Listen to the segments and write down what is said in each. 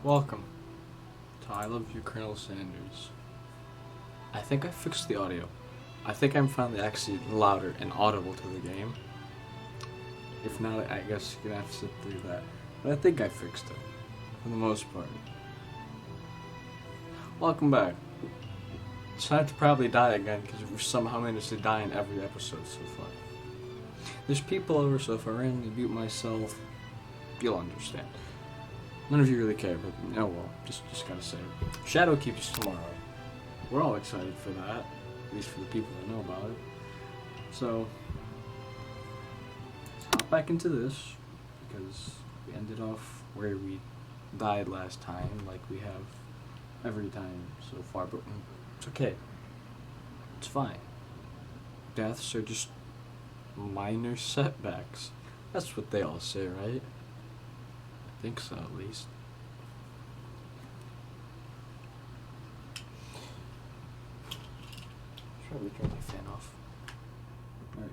Welcome to I Love You, Colonel Sanders. I think I fixed the audio. I think I'm finally actually louder and audible to the game. If not, I guess you're gonna have to sit through that. But I think I fixed it, for the most part. Welcome back. It's time to probably die again, because we've somehow managed to die in every episode so far. There's people over, so if I randomly mute myself, you'll understand. None of you really care, but oh well, just gotta say it. Shadow Keepers tomorrow. We're all excited for that, at least for the people that know about it. So, let's hop back into this, because we ended off where we died last time, like we have every time so far, but it's okay. It's fine. Deaths are just minor setbacks. That's what they all say, right? I think so, at least. Should probably turn my fan off. Alright.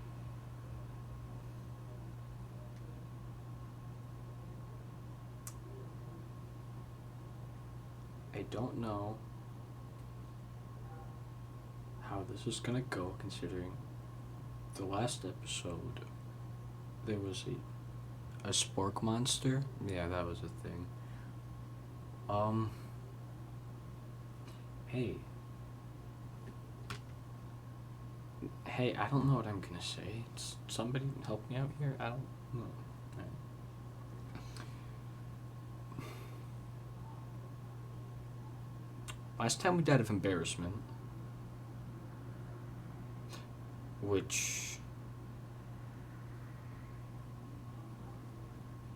I don't know how this is gonna go, considering the last episode there was a spork monster. Yeah, that was a thing. Hey, I don't know what I'm gonna say. Somebody help me out here. I don't know. Right. Last time we died of embarrassment, which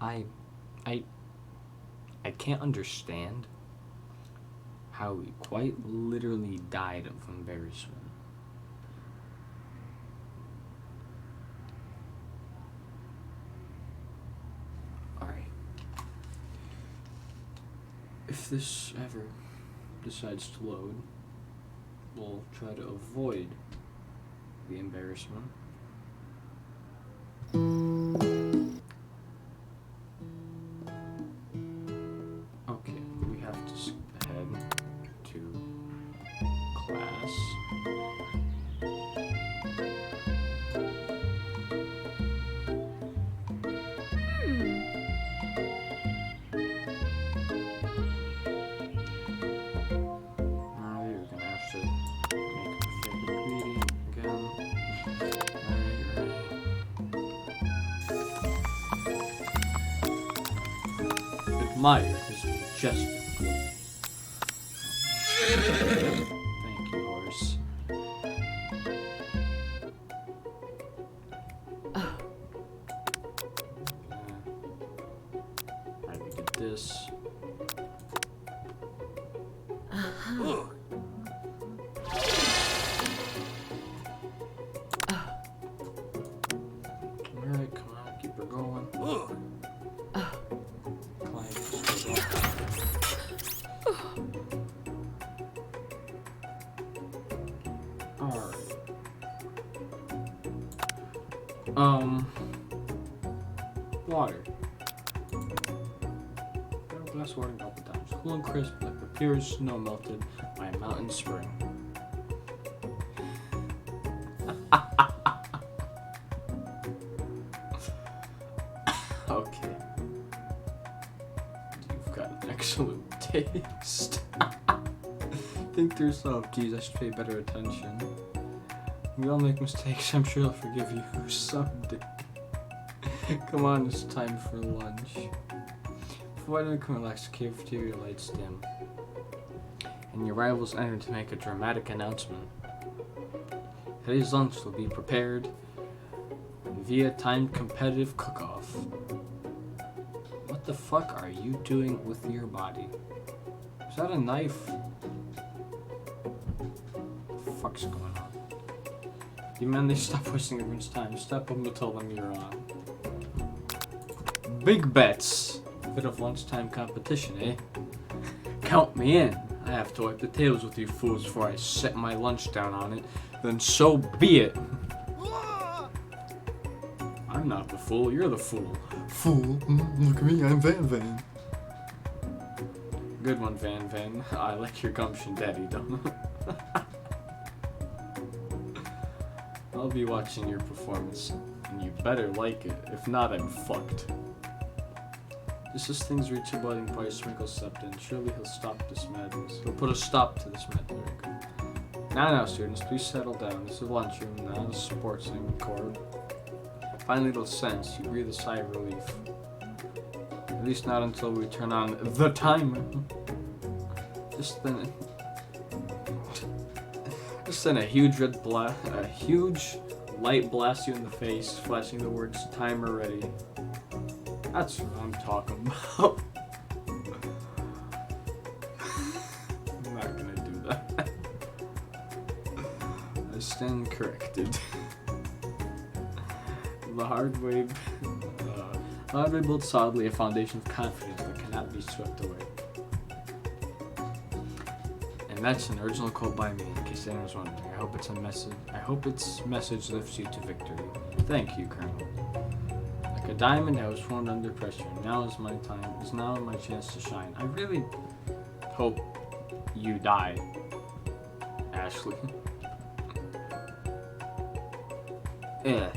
I can't understand how we quite literally died of embarrassment. Alright. If this ever decides to load, we'll try to avoid the embarrassment. Okay, we have to skip ahead to class. You're gonna have to make a favorite ingredient again. Admire his majestic. Thank you, horse. Alright, we get this. Alright, come on, keep her going. Alright. Water. Grab a glass of water a couple times. Cool and crisp like the purest snow melted by a mountain spring. Okay. You've got an excellent taste. Think to yourself, geez, I should pay better attention. We all make mistakes, I'm sure I'll forgive you someday. Come on, it's time for lunch. Before anyone can relax, the cafeteria lights dim, and your rivals enter to make a dramatic announcement. Today's lunch will be prepared via timed competitive cook-off. What the fuck are you doing with your body? Is that a knife? What the fuck's going on? You man, they stop wasting everyone's time. Step up and tell them you're on. Big bets. Bit of lunchtime competition, eh? Count me in. I have to wipe the tables with you fools before I set my lunch down on it. Then so be it. I'm not the fool, you're the fool. Fool? Look at me, I'm Van Van. Good one, Van Van. I like your gumption, Daddy, don't I? I'll be watching your performance, and you better like it. If not, I'm fucked. Just as things reach a boiling point, Sprinkle stepped in. Surely he'll stop this madness. He'll put a stop to this madness. Now, students, please settle down. This is lunchroom, not a sportsing court. Find a little sense. You breathe a sigh of relief. At least not until we turn on the timer. Just then a huge light blasts you in the face, flashing the words "timer ready." That's what I'm talking about. I'm not gonna do that. I stand corrected. The hard way builds solidly a foundation of confidence that cannot be swept away. And that's an original quote by me, in case anyone's wondering. I hope its message lifts you to victory. Thank you, Colonel. Like a diamond that was formed under pressure. Now is my time. Is now my chance to shine. I really hope you die, Ashley. Yeah.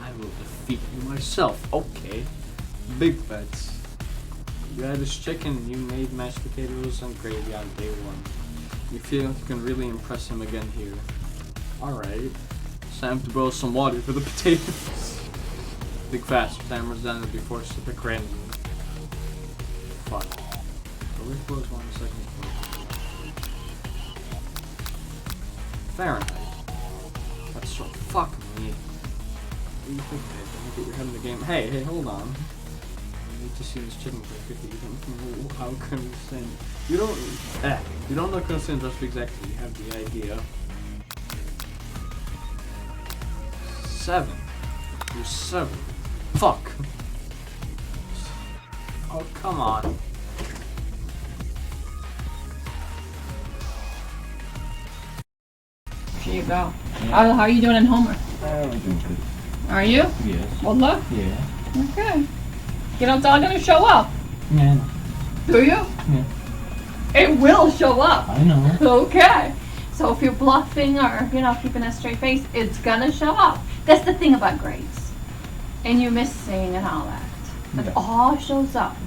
I will defeat you myself. Okay. Big bets. You had this chicken and you made mashed potatoes and gravy on day one. You feel like you can really impress him again here. Alright. It's time to boil some water for the potatoes. Think fast. Timer's done and be forced to pick randomly. Fuck. The lid close 1 second. Fahrenheit. That's so fuck me. What do you think, Dave? Don't get your head in the game. Hey, hold on. I need to see this chicken for 50. You don't know how consent. You don't know consent just exactly. You have the idea. 7. You're 7. Fuck. Oh, come on. There you go. How are you doing in homework? I'm doing good. Are you? Yes. Well, look. Yeah. Okay. You know, it's all going to show up. Yeah. Do you? Yeah. It will show up. I know. Okay. So if you're bluffing or, keeping a straight face, it's going to show up. That's the thing about grades. And you missing and all that. It Yeah. all shows up.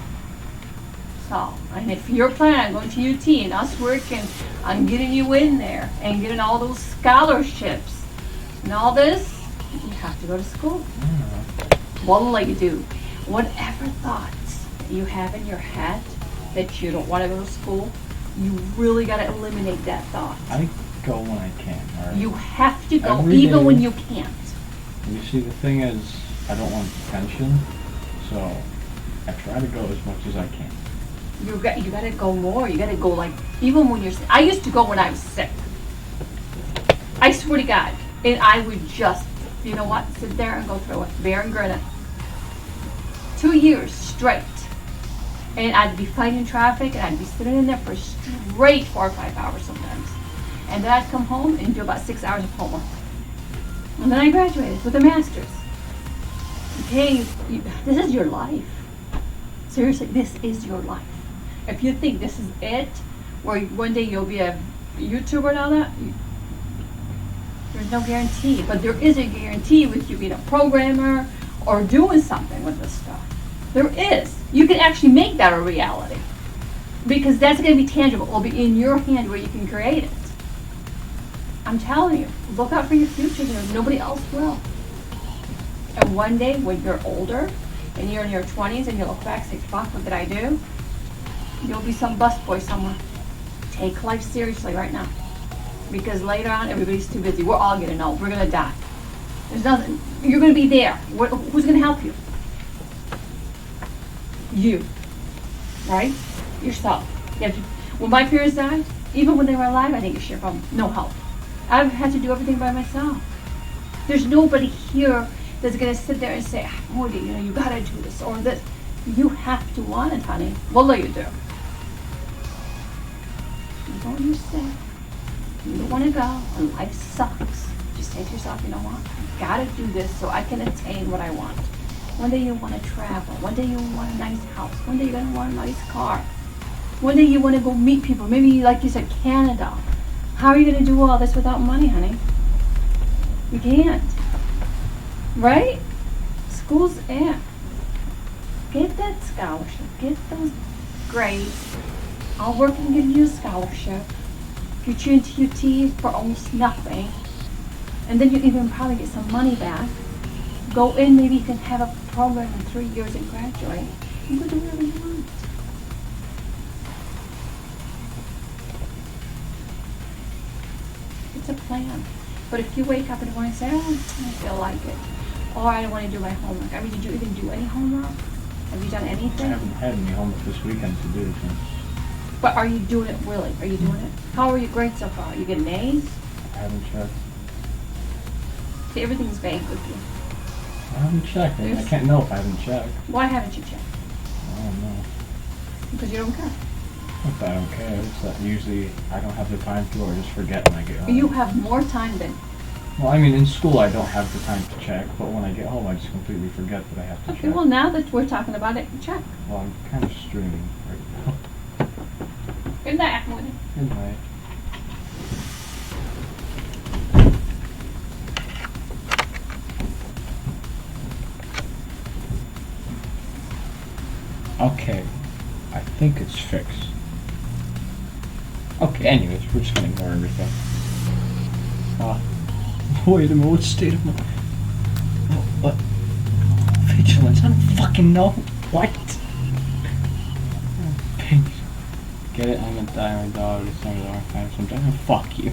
So, and if you're planning on going to UT and us working on getting you in there and getting all those scholarships and all this, you have to go to school. What'll you do? Whatever thoughts you have in your head that you don't want to go to school, you really got to eliminate that thought. I go when I can, alright? You have to go Every even day. when you can't. You see, the thing is, I don't want detention, so I try to go as much as I can. You got to go more. You got to go even when you're sick. I used to go when I was sick. I swear to God. And I would just, sit there and go through it. Bear and grin it. 2 years straight. And I'd be fighting traffic and I'd be sitting in there for straight 4 or 5 hours sometimes. And then I'd come home and do about 6 hours of homework. And then I graduated with a master's. Okay, this is your life. Seriously, this is your life. If you think this is it, where one day you'll be a YouTuber and all that, there's no guarantee. But there is a guarantee with you being a programmer or doing something with this stuff. There is. You can actually make that a reality. Because that's going to be tangible. It'll be in your hand where you can create it. I'm telling you, look out for your future here. Nobody else will. And one day when you're older and you're in your 20s and you look back and say, fuck, what did I do? You'll be some busboy somewhere. Take life seriously right now. Because later on, everybody's too busy. We're all getting old. We're going to die. There's nothing. You're going to be there. Who's going to help you? You. Right? Yourself. When my parents died, even when they were alive, I think it's your problem. No help. I've had to do everything by myself. There's nobody here that's going to sit there and say, Morty, you got to do this or this. You have to want it, honey. What will you do? You don't you say. You don't want to go, and life sucks. Just say to yourself, you know what? I got to do this so I can attain what I want. One day you want to travel. One day you want a nice house. One day you're going to want a nice car. One day you want to go meet people. Maybe, like you said, Canada. How are you going to do all this without money, honey? You can't. Right? School's in. Get that scholarship. Get those grades. I'll work and give you a scholarship. Get you into UT for almost nothing. And then you even probably get some money back. Go in, maybe you can have a program in 3 years and graduate. You can do whatever you want. It's a plan. But if you wake up in the morning and say, oh, I don't feel like it, or I don't want to do my homework. I mean, did you even do any homework? Have you done I anything? haven't had any homework this weekend to do, so But are you doing it really? Are you doing it? How are your grades so far? You getting A's? I haven't checked. See, everything's vague with you. I haven't checked. I can't know if I haven't checked. Why haven't you checked? I don't know. Because you don't care. Not that I don't care. It's that usually I don't have the time to, or I just forget when I get home. You have more time than. Well, I mean, in school I don't have the time to check, but when I get home I just completely forget that I have to Okay, check. well, now that we're talking about it, check. Well, I'm kind of streaming right now. Good night, Woody. Good night. Okay, I think it's fixed. Okay, anyways, we're just gonna ignore everything. Wait a minute, what state of mind? What? Vigilance? I don't fucking know. What? Pink. Get it? I'm gonna die, my dog. It's not a long time, so I'm dying. Fuck you.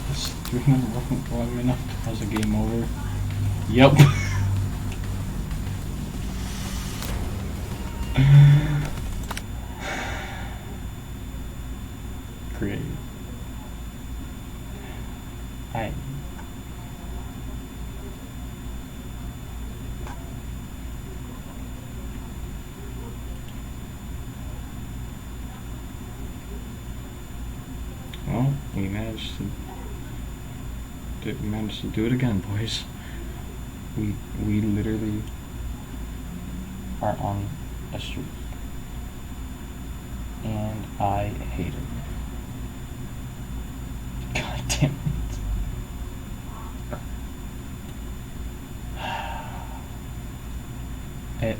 This 300 wasn't long enough. How's the game over? Yep. Great. Well, we managed to do it again, boys. We literally are on a streak. And I hate it. God damn it. It.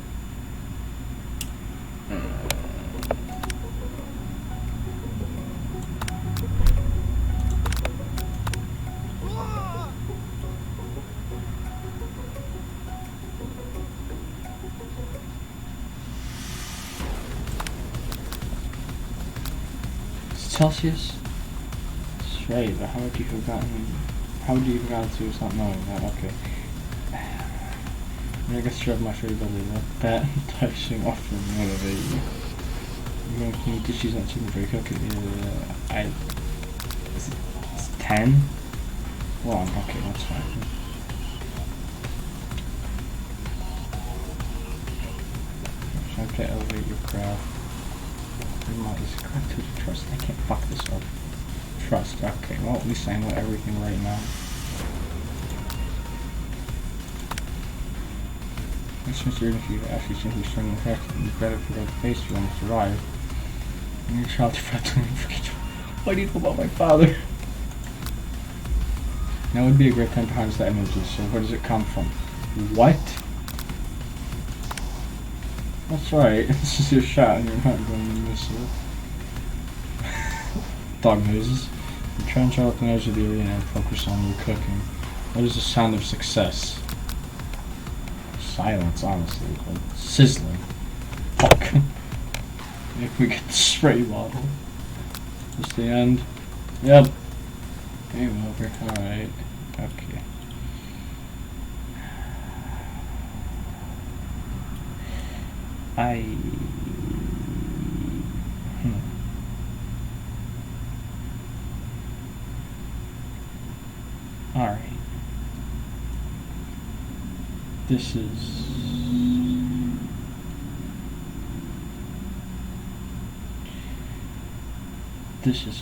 Celsius? That's right, but how would you have gotten... How would you have gotten to us not knowing that? Okay. I guess shove my favorite belly. Let that touching off from motivate you. You're going to eat dishes on chicken for your cookie. It's 10? Wrong, okay, that's fine. Trying to elevate your craft. Is craft to trust? I can't fuck this up. Trust, okay, well at least I know everything right now. It's just weird if you actually simply string the fact that you better figure out the face if you want to survive. And your child to forget what do you know about my father? Now would be a great time to harness that energy, so where does it come from? What? That's right, this is your shot and you're not going to miss it. Dog noises. You trench out the edge of the arena and focus on your cooking. What is the sound of success? Silence, honestly, but sizzling. Fuck. If we get the spray bottle. Just the end. Yep. Game over. Alright. Okay. Alright. This is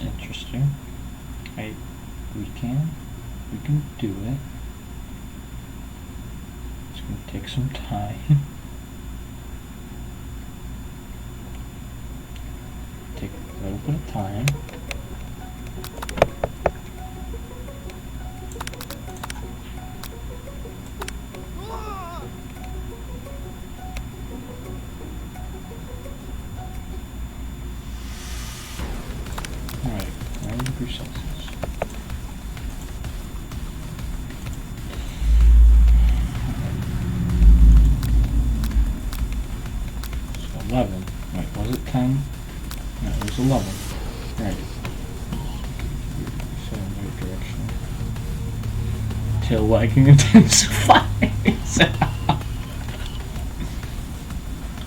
interesting. We can do it. Let's gonna take some time. Take a little bit of time. Alright, 9 degrees Celsius. So 11. Wait, was it 10? No, it was 11. Right. So in the right direction. Tail wagging intensifies.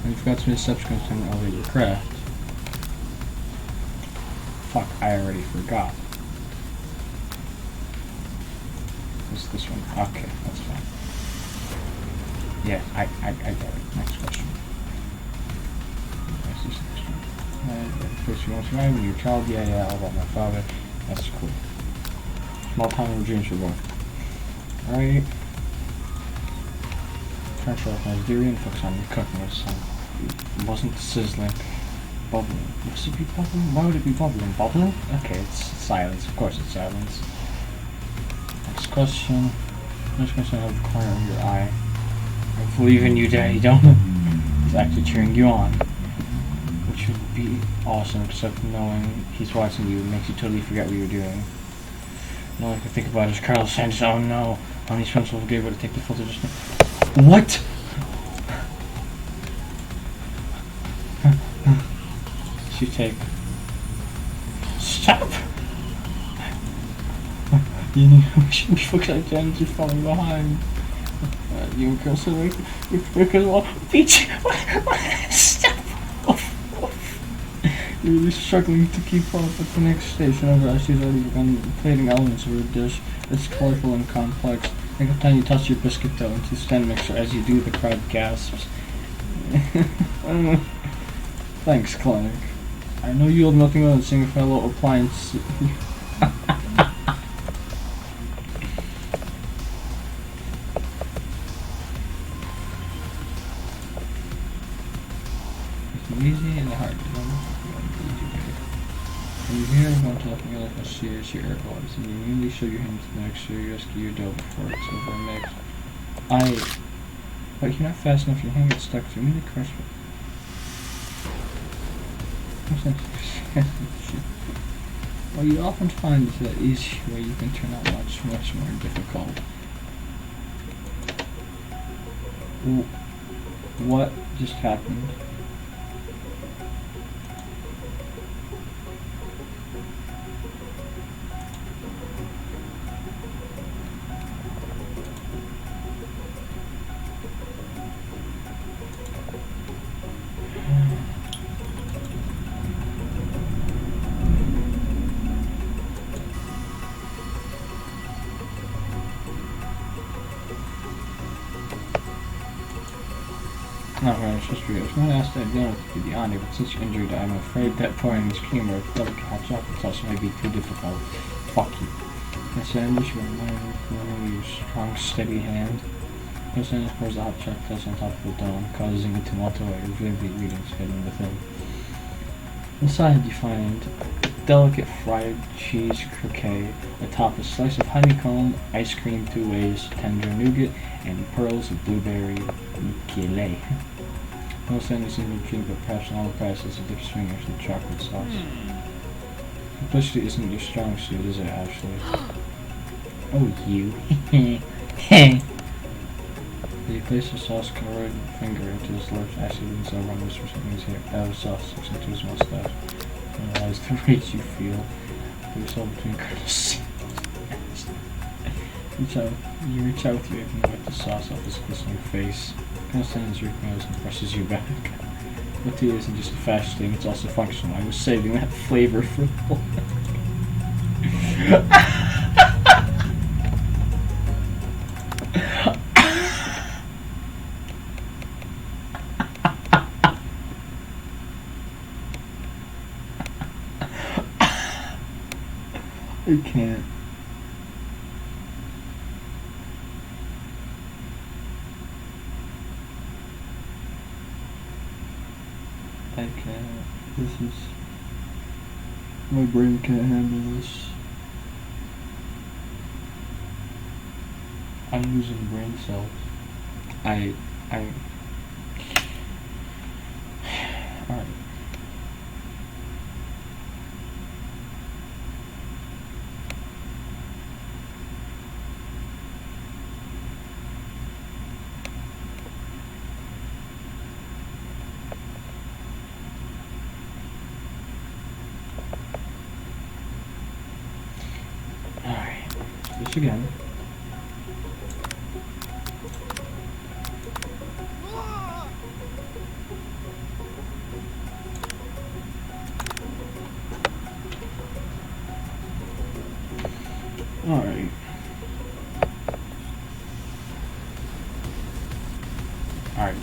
And you forgot to make subsequent to elevate your craft. Fuck, I already forgot. What's this one? Okay, that's fine. Yeah, I got it. Next question. What's this next one? First, you want to survive when you're a child? Yeah, all about my father. That's cool. Small time dreams were born. Alright. Try to off my theory and focus on cooking with some. It wasn't sizzling. Bubbling. Must it be bubbling? Why would it be bubbling? Bubbling? Okay, it's silence. Of course it's silence. Next question. Next question, I have a corner of your eye. I believe in you, Daddy, don't it? He's actually cheering you on. Which would be awesome, except knowing he's watching you makes you totally forget what you're doing. All I can think about is Carlos Sanchez. Oh no. Honey's pencil will be able to take the filter just now. What? You take. Stop! You know, we shouldn't be focused on Janet, you're falling behind. You and Chris are well, Peach! Stop! You're really struggling to keep up with the next station. Over, she's already begun plating elements of her dish. It's colorful and complex. Every time you touch your biscuit dough into the stand mixer, as you do, the crowd gasps. Thanks, Clark. I know you hold nothing more than seeing a fellow appliance. It's easy and hard to know. When you hear everyone talking like how serious your air was, and you immediately show your hand to the mixer, you rescue your dough before it's over and mixed. But you're not fast enough, your hand gets stuck, so you immediately crush it. What you often find is that easy way you can turn out much more difficult. What just happened? Alright, it's just real. It's not asked that dinner to be the honor, but since you're injured, I'm afraid that pouring this cream or double catch up with us might be too difficult. Fuck you. Miss Sandwich, you want your strong, steady hand. Miss Sandwich pours the hot chocolate on top of the dome, causing a tumultuous wave of readings hidden within. Inside, you find delicate fried cheese croquet, atop a slice of honeycomb, ice cream 2 ways, tender nougat, and pearls of blueberry kele. No sandwich in the drink, but perhaps not all the prices of dip swingers in chocolate sauce. Simplicity isn't your strong suit, is it, Ashley? Oh, you. He placed a sauce-covered finger into his lips. Ashley leans over and whispers something in his ear. That was sauce sticks into his mustache. Realize the rage you feel. Put yourself between Colonel's You reach out with your apron and wipe the sauce off his glistening face. Colonel stands your nose and presses you back. What tea isn't just a fashion thing, it's also functional. I was saving that flavor for the I can't. I can't. This is... My brain can't handle this. I'm losing brain cells. Alright. Alright. This again. Alright. Alright.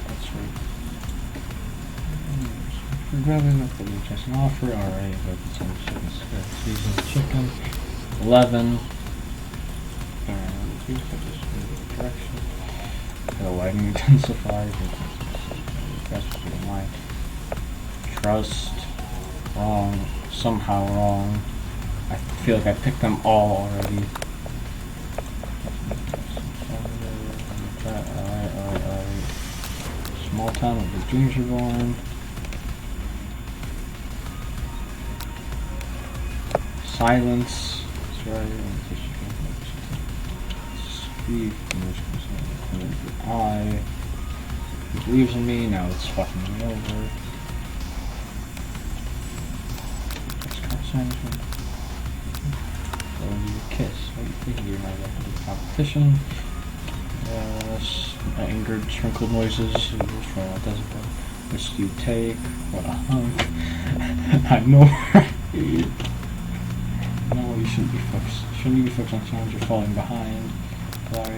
That's right. We're grabbing up the just an offer. Alright, but it's on season chicken. 11. Direction. The lighting intensifies. Trust. Wrong. Somehow wrong. I feel like I picked them all already. Alright. Small town where the dreams are born. Silence. Sorry. Speak. I. He believes in me. Now it's fucking me over. Kiss. What do you think? You're not going to competition. Angered, sprinkled noises. Which do you take? What a hunk. I know. No, you shouldn't be focused. Shouldn't you be focused on sounds you're falling behind? But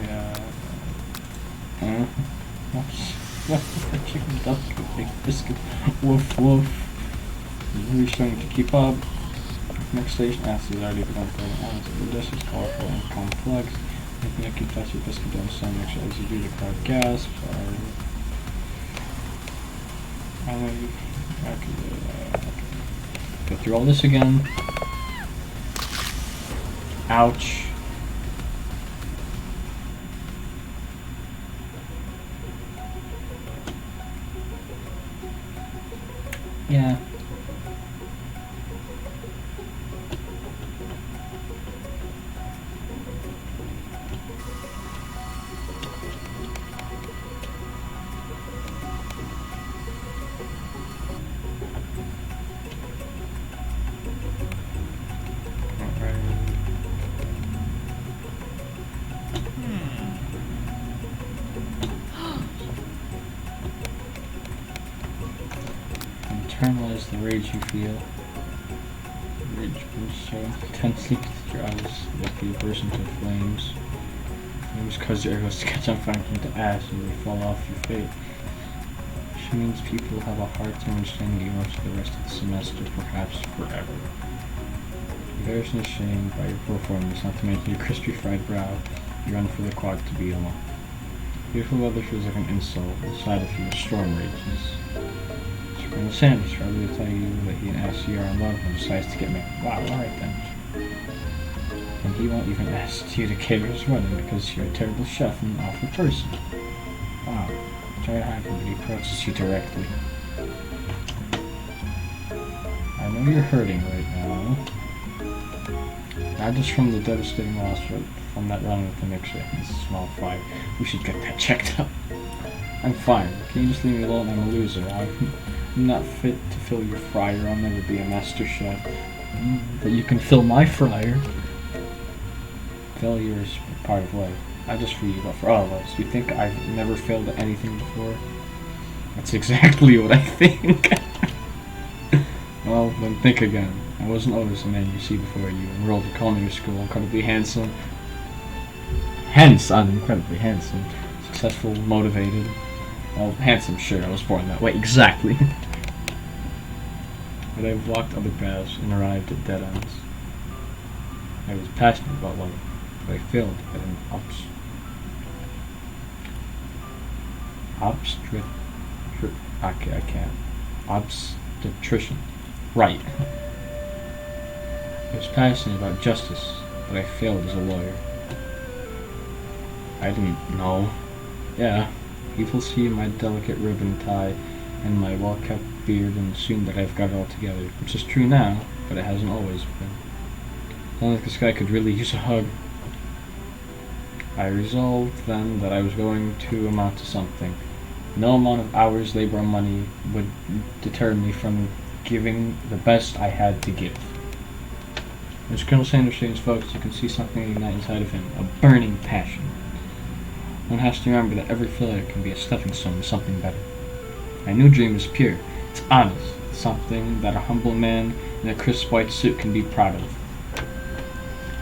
what's chicken duck? Big biscuit. Woof woof. You're really struggling to keep up. Next station, acid is already begun floating out. The dish is colorful and complex. Making it keep fast your biscuit down some extra as you do the crowd gasp. I know you. Go through all this again. Ouch. Yeah. Internalize the rage you feel. Rage bursts so intensely that your eyes look you burst into flames. Flames cause your arrows to catch on fire and to ash and they fall off your fate. She means people have a hard time understanding you most for the rest of the semester, perhaps forever. Embarrassed and ashamed by your performance, not to mention your crispy fried brow, you run for the quad to be alone. Beautiful weather feels like an insult, inside of you a storm rages. Colonel Sanders probably will tell you that he asks you are in love and decides to get married. Wow, alright then. And he won't even ask you to cater his wedding because you're a terrible chef and an awful person. Wow. Try to hide him, but he approaches you directly. I know you're hurting right now. Not just from the devastating loss, but from that run with the mixer and this small fire. We should get that checked out. I'm fine. Can you just leave me alone? I'm a loser. I'm not fit to fill your fryer. I'll never be a master chef. But you can fill my fryer. Failure is part of life. Not just for you, but for all of us. You think I've never failed at anything before? That's exactly what I think. Well, then think again. I wasn't always the man you see before you. Enrolled at culinary school, incredibly handsome. Hence, I'm incredibly handsome. Successful, motivated. Well, handsome, sure, I was born that way, exactly. But I've walked other paths and arrived at dead ends. I was passionate about life, but I failed at an ups. I can't. Obstetrician. Right. I was passionate about justice, but I failed as a lawyer. I didn't know. Yeah, people see my delicate ribbon tie and my well-kept beard and assume that I've got it all together, which is true now, but it hasn't always been. Sounds like this guy could really use a hug. I resolved then that I was going to amount to something. No amount of hours, labor, or money would deter me from giving the best I had to give. As Colonel Sanders stays focused, you can see something ignite inside of him, a burning passion. One has to remember that every failure can be a stepping stone to something better. My new dream is pure. It's honest. Something that a humble man in a crisp white suit can be proud of.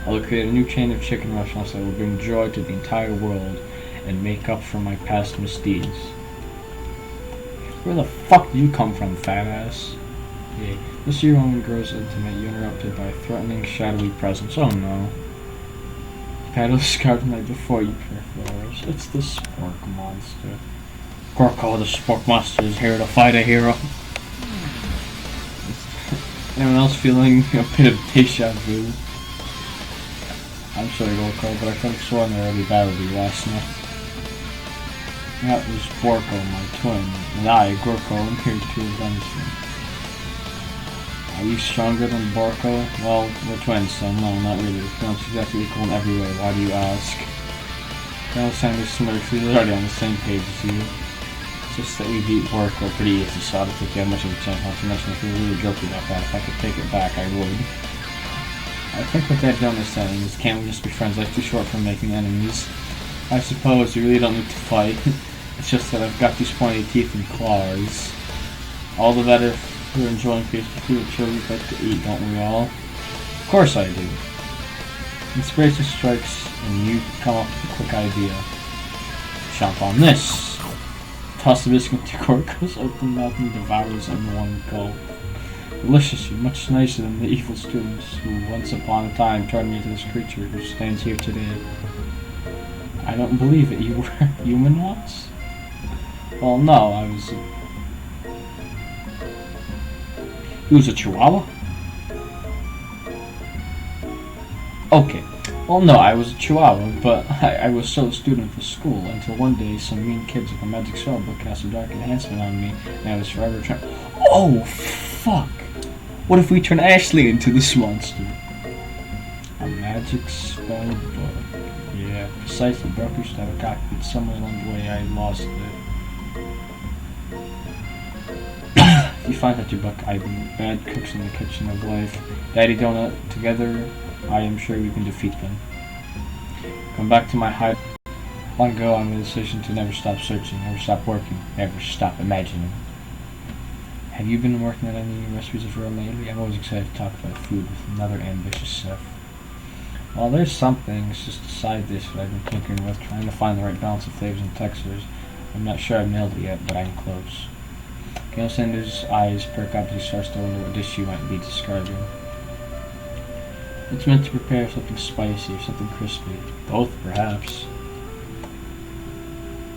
I will create a new chain of chicken restaurants that will bring joy to the entire world and make up for my past misdeeds. Where the fuck do you come from, fat ass? Yeah. This year woman grows intimate, you interrupted by a threatening, shadowy presence. Oh no. Paddle scarf the night before you pure flowers. It's the Spork Monster. Gorko the Spork Monster is here to fight a hero. Anyone else feeling a bit of deja vu? I'm sorry, Gorko, but I could have sworn there already battled you last night. That was Borko, my twin, and I, Gorko, am here to avenge him. Are you stronger than Borko? Well, we're twins, so no, not really. We're not exactly equal in every way. Why do you ask? Colonel Sanders smirks. He's already on the same page as you. It's just that we beat Borko pretty easy, so I don't think you have much of a chance. Not to mention, if you're really guilty about that, if I could take it back, I would. I think what they've done is saying is, can't we just be friends? Life's too short for making enemies. I suppose you really don't need to fight. It's just that I've got these pointy teeth and claws. All the better for enjoying tasty food. Sure, we like to eat, don't we all? Of course I do. Inspiration strikes, and you come up with a quick idea. Chomp on this. Toss the biscuit to Gorko's open mouth and devours in one gulp. Deliciously, much nicer than the evil students who once upon a time turned me into this creature who stands here today. I don't believe it. You were human once? Well, no, I was He was a chihuahua? Okay. Well, no, I was a chihuahua, but I was still a student for school until one day some mean kids with a magic spell book cast a dark enhancement on me, and I was forever trying. Oh, fuck! What if we turn Ashley into this monster? A magic spell book. Yeah, precisely. Broke used to have a copy, but somewhere along the way I lost it. If you find that your book, I'm bad cooks in the kitchen of life. Daddy Donut, together, I am sure we can defeat them. Come back to my hide. Long ago, I made a decision to never stop searching, never stop working, never stop imagining. Have you been working on any recipes of your own lately? I'm always excited to talk about food with another ambitious chef. Well, there's some things, just a side dish that I've been tinkering with, trying to find the right balance of flavors and textures. I'm not sure I've nailed it yet, but I'm close. Colonel Sanders' eyes perk up as he starts to wonder what dish you might be describing. It's meant to prepare something spicy or something crispy. Both, perhaps.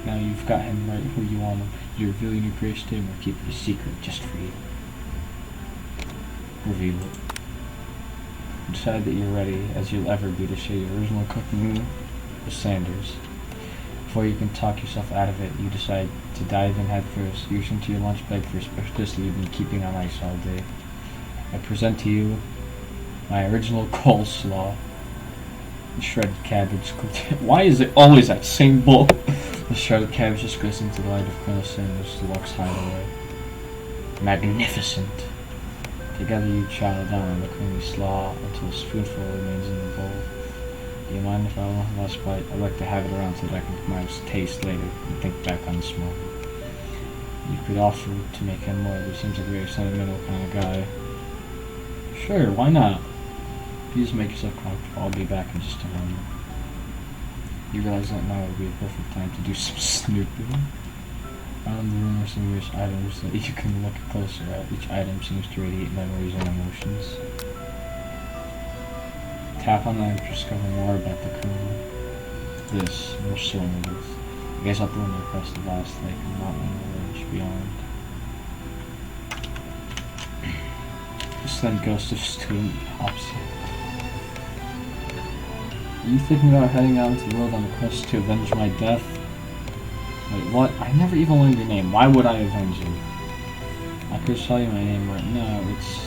Now you've got him right where you want him. You reveal your new creation to him or keep it a secret just for you. Reveal it. Decide that you're ready, as you'll ever be, to share your original cooking with Sanders. Before you can talk yourself out of it, you decide to dive in head first. You reach into your lunch bag for a special dish that you've been keeping on ice all day. I present to you my original coleslaw. The shredded cabbage. Why is it always that same bull? The shredded cabbage just goes into the light of Colonel Sanders who walks hideaway. Magnificent. Together you chow down on the creamy slaw until a spoonful remains in the bowl. Do you mind if I want one last bite? I'd like to have it around so that I can my taste later and think back on this moment. You could offer to make him more, but he seems like a very sentimental kind of guy. Sure, why not? Please make yourself comfortable. I'll be back in just a moment. You realize that now would be a perfect time to do some snooping. Around the room are some various items that you can look closer at. Each item seems to radiate memories and emotions. Tap on that to discover more about the Colonel. This, most certainly is. I guess up the window across the vast lake and mountain and the ridge beyond. Just then ghost of student pops in. Are you thinking about heading out into the world on a quest to avenge my death? Wait, what? I never even learned your name. Why would I avenge you? I could tell you my name right now. It's...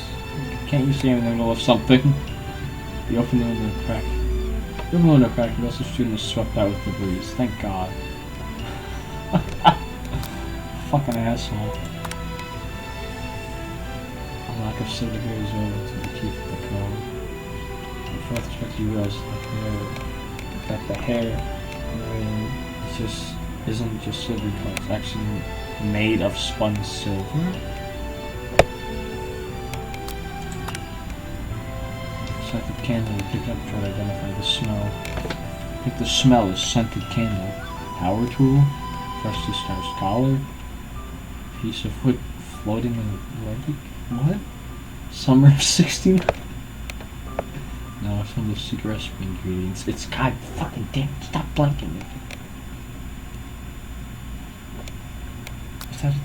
Can't you see I'm in the middle of something? You open the window crack. You open the window crack, the rest of the student is swept out with the breeze. Thank God. Fucking asshole. A lack of civic here is over to the teeth of the cone. In fourth respect, you realize that the hair is just isn't just silver color. It's actually made of spun silver. Scented candle. You pick it up, try to identify the smell. I think the smell is scented candle. Power tool. Freshly starched collar. Piece of wood floating in the lake. What? Summer of 69? No, some of the secret recipe ingredients. It's god fucking damn. Stop blanking. Is that a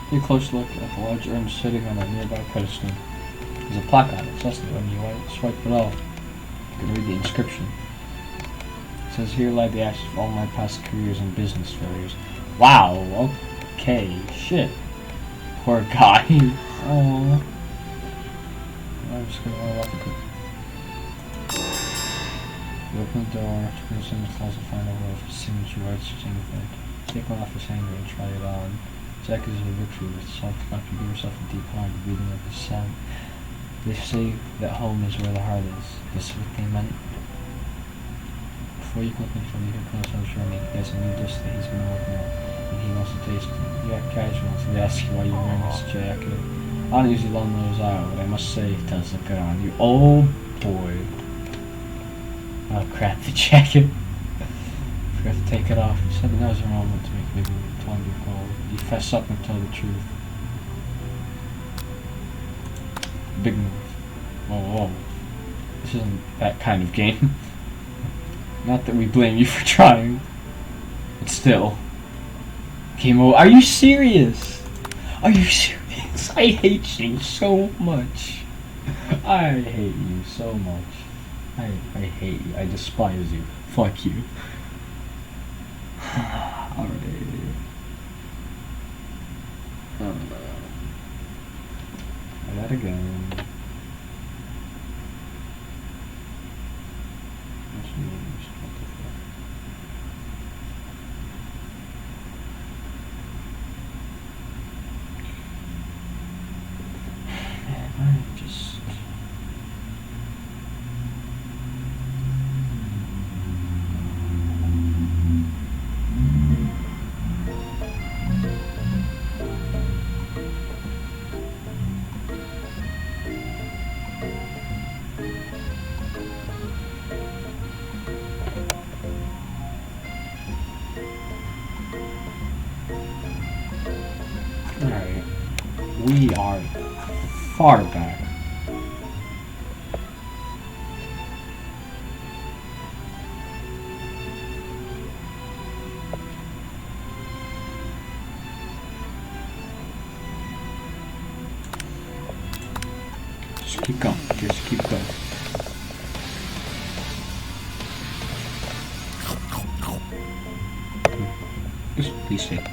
take a close look at the large urn sitting on a nearby pedestal. There's a plaque on it. It's when you swipe it off, you can read the inscription. It says, "Here lie the ashes of all my past careers and business failures." Wow, okay, shit. Poor guy. Aww. I'm just gonna roll off the cook. You open the door, turn in the closet, find out if his signature rights or anything. Take one off his hanger and try it on. Jack is a victory with self-confidence. You give yourself a deep hard beating of his sound. They say that home is where the heart is. Is this what they meant? Before you click into the close on his journey, he has a new dish that he's been working on, and he wants to taste it. You act casual, so they ask you why you're wearing this jacket. I don't usually loan those out, but I must say it does look good on you. Oh boy. Oh crap, the jacket. Forgot to take it off. You said that was a moment to make maybe telling you gold. You fess up and tell the truth. Big move. Whoa, whoa. This isn't that kind of game. Not that we blame you for trying. But still. Game over. Are you serious? Are you serious? I hate you so much. I hate you so much. I hate you. I despise you. Fuck you. Alright. That again. Man, I just... Alright. We are far back. Just keep going. Just keep going. Just please stay there.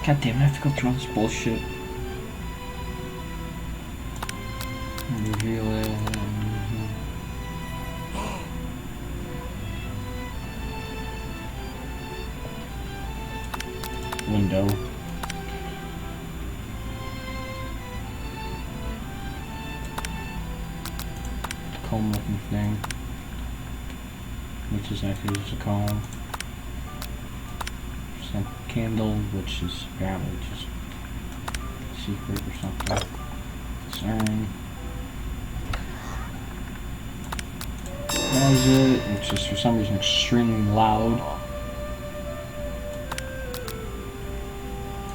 God damn it, I have to go through all this bullshit. Reveal it. Window. Comb looking thing. Which is actually just a comb. Some candle, which is apparently just secret or something. This urn. Closet, which is for some reason extremely loud.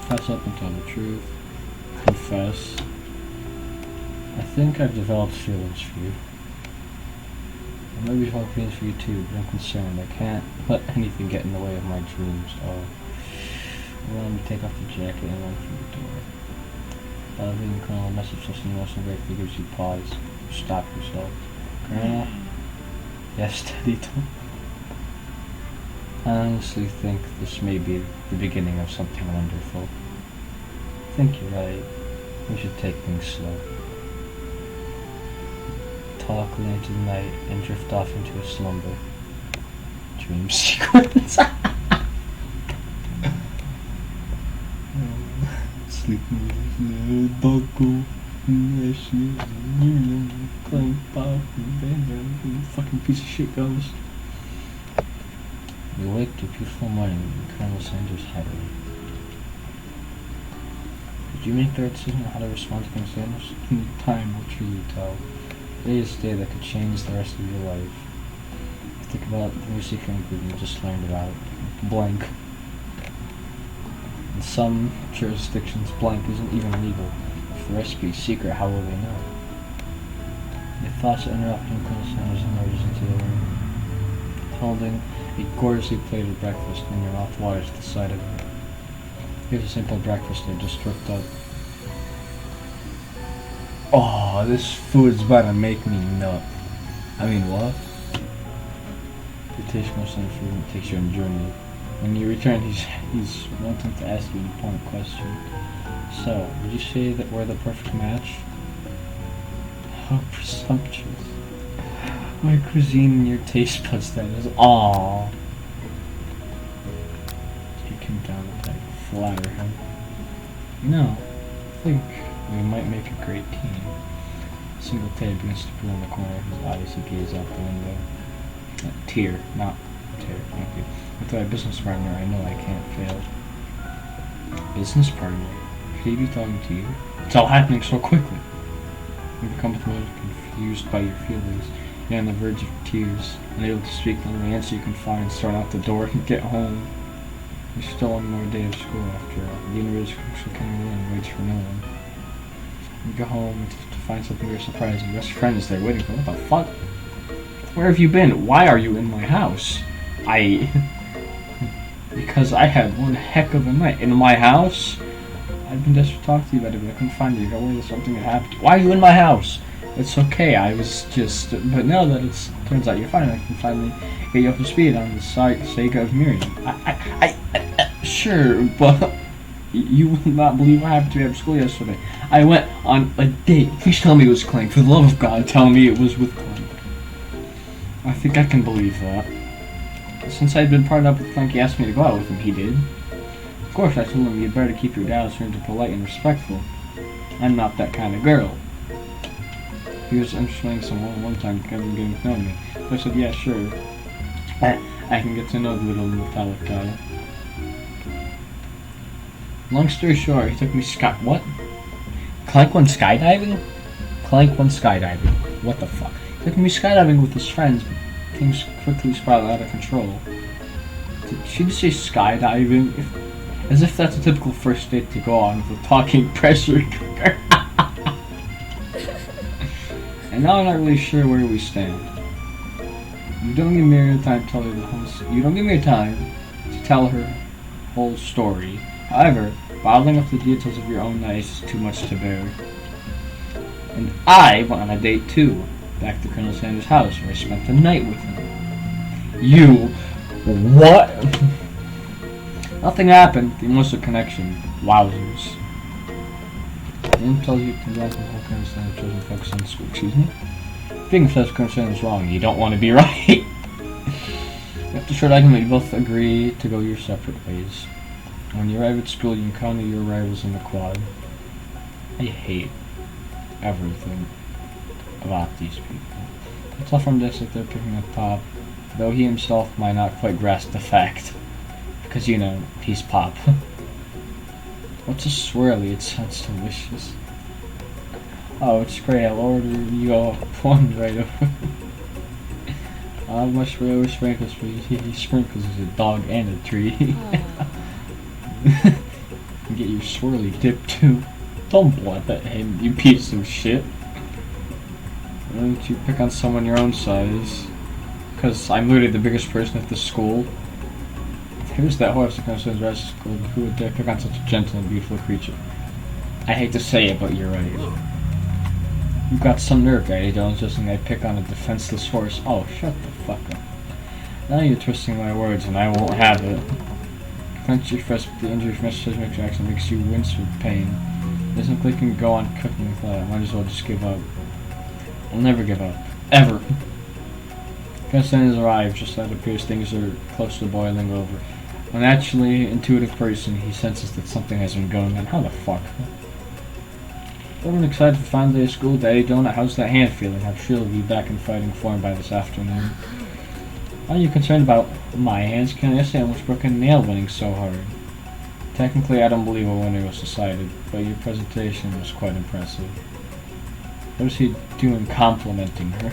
Fess up and tell the truth. Confess. I think I've developed feelings for you. Maybe I'll feelings for you too, but I'm concerned. I can't let anything get in the way of my dreams. Oh. Allow me to take off the jacket and run through the door. Leaving Colonel a message just an emotional breakthrough gives you pause. Stop yourself. Colonel? Yes, Teddy. I honestly think this may be the beginning of something wonderful. I think you're right. We should take things slow. Talk late into the night and drift off into a slumber. Dream sequence. Sleep fucking piece of shit goes. We wake to a beautiful morning in Colonel Sanders' hideaway. Did you make the right decision on how to respond to Colonel Sanders? Time will truly tell. Today is the day that could change the rest of your life. Think about the new secret ingredient you just learned about. Blank. In some jurisdictions, blank isn't even legal. If the recipe is secret, how will they know? Your thoughts are interrupting Colonel Sanders emerges into the room, holding a gorgeously plated breakfast, and your mouth waters at the sight of it. Here's a simple breakfast I just whipped up. Oh, this food's about to make me nut. I mean, what? The taste most of the food takes you on a journey. When you return, he's wanting to ask you an important question. So, would you say that we're the perfect match? How presumptuous. My cuisine and your taste buds, that is. Aww. Take him down the peg. Flatter him. No, I think we might make a great team. Single Ted begins to pull in the corner. His eyes he gazes out the window. Tear, not tear. Thank you. With my business partner, I know I can't fail. Business partner? Should he be talking to you? It's all happening so quickly. You become confused by your feelings. You're on the verge of tears, unable to speak the only answer you can find is thrown out the door and get home. There's still one more day of school after all. The university cooks are coming in and waits for no one. You go home to find something very surprising. Your best friend is there waiting for you. What the fuck? Where have you been? Why are you in my house? Because I had one heck of a night. In my house? I've been desperate to talk to you about it, but I couldn't find you. I got worried that something had happened. Why are you in my house? It's okay, I was just... But now that it turns out you're fine, I can finally get you up to speed on the sake of Miriam. Sure, but you will not believe what happened to me after school yesterday. I went on a date. Please tell me it was Clank. For the love of God, tell me it was with Clank. I think I can believe that. Since I'd been partnered up with Clank, he asked me to go out with him. He did. Of course, I told him you'd better keep your dow's terms polite and respectful. I'm not that kind of girl. He was interested someone one time, Kevin getting to know me. So I said, yeah, sure. I can get to know the little metallic guy. Long story short, he took me what? Clank went skydiving? Clank went skydiving. What the fuck? He took me skydiving with his friends, but things quickly spiraled out of control. Did she just say skydiving? As if that's a typical first date to go on with a talking pressure cooker. And now I'm not really sure where we stand. You don't give me time to tell her the whole. You don't give me time to tell her whole story. However, bottling up the details of your own night is too much to bear. And I went on a date too, back to Colonel Sanders' house, where I spent the night with him. You, what? Nothing happened. The emotional connection. Wowzers. Didn't tell you congrats on the whole Colonel Sanders chosen focus on school. Excuse me? Being obsessed with Colonel Sanders wrong. You don't want to be right. After a short argument, you both agree to go your separate ways. When you arrive at school, you encounter your rivals in the quad. I hate everything about these people. I tell from this that they're picking up Pop, though he himself might not quite grasp the fact. Because, you know, he's Pop. What's a swirly? It sounds delicious. Oh, it's great. I'll order you all one right away. How much railway sprinkles for you? He sprinkles is a dog and a tree. And get your swirly dip too. Don't blab at him, you piece of shit. Why don't you pick on someone your own size? because I'm literally the biggest person at the school. Who's that horse that comes to the rest of school? Who would dare pick on such a gentle and beautiful creature? I hate to say it, but you're right. You've got some nerve, Daddy Jones, just when I pick on a defenseless horse. Oh, shut the fuck up. Now you're twisting my words, and I won't have it. Clench your fist with the injury from Mr. Jackson makes you wince with pain. It doesn't look like you can go on cooking with that. Might as well just give up. I'll never give up. Ever. Constant has arrived, just as it appears things are close to boiling over. A naturally intuitive person, he senses that something has been going on. How the fuck? Everyone excited for final day of school, Daddy Donut. How's that hand feeling? I'm sure he'll be back in fighting form by this afternoon. Why are you concerned about my hands? Can't I say I almost broke a nail winning so hard? Technically, I don't believe a winner was decided, but your presentation was quite impressive. What is he doing complimenting her?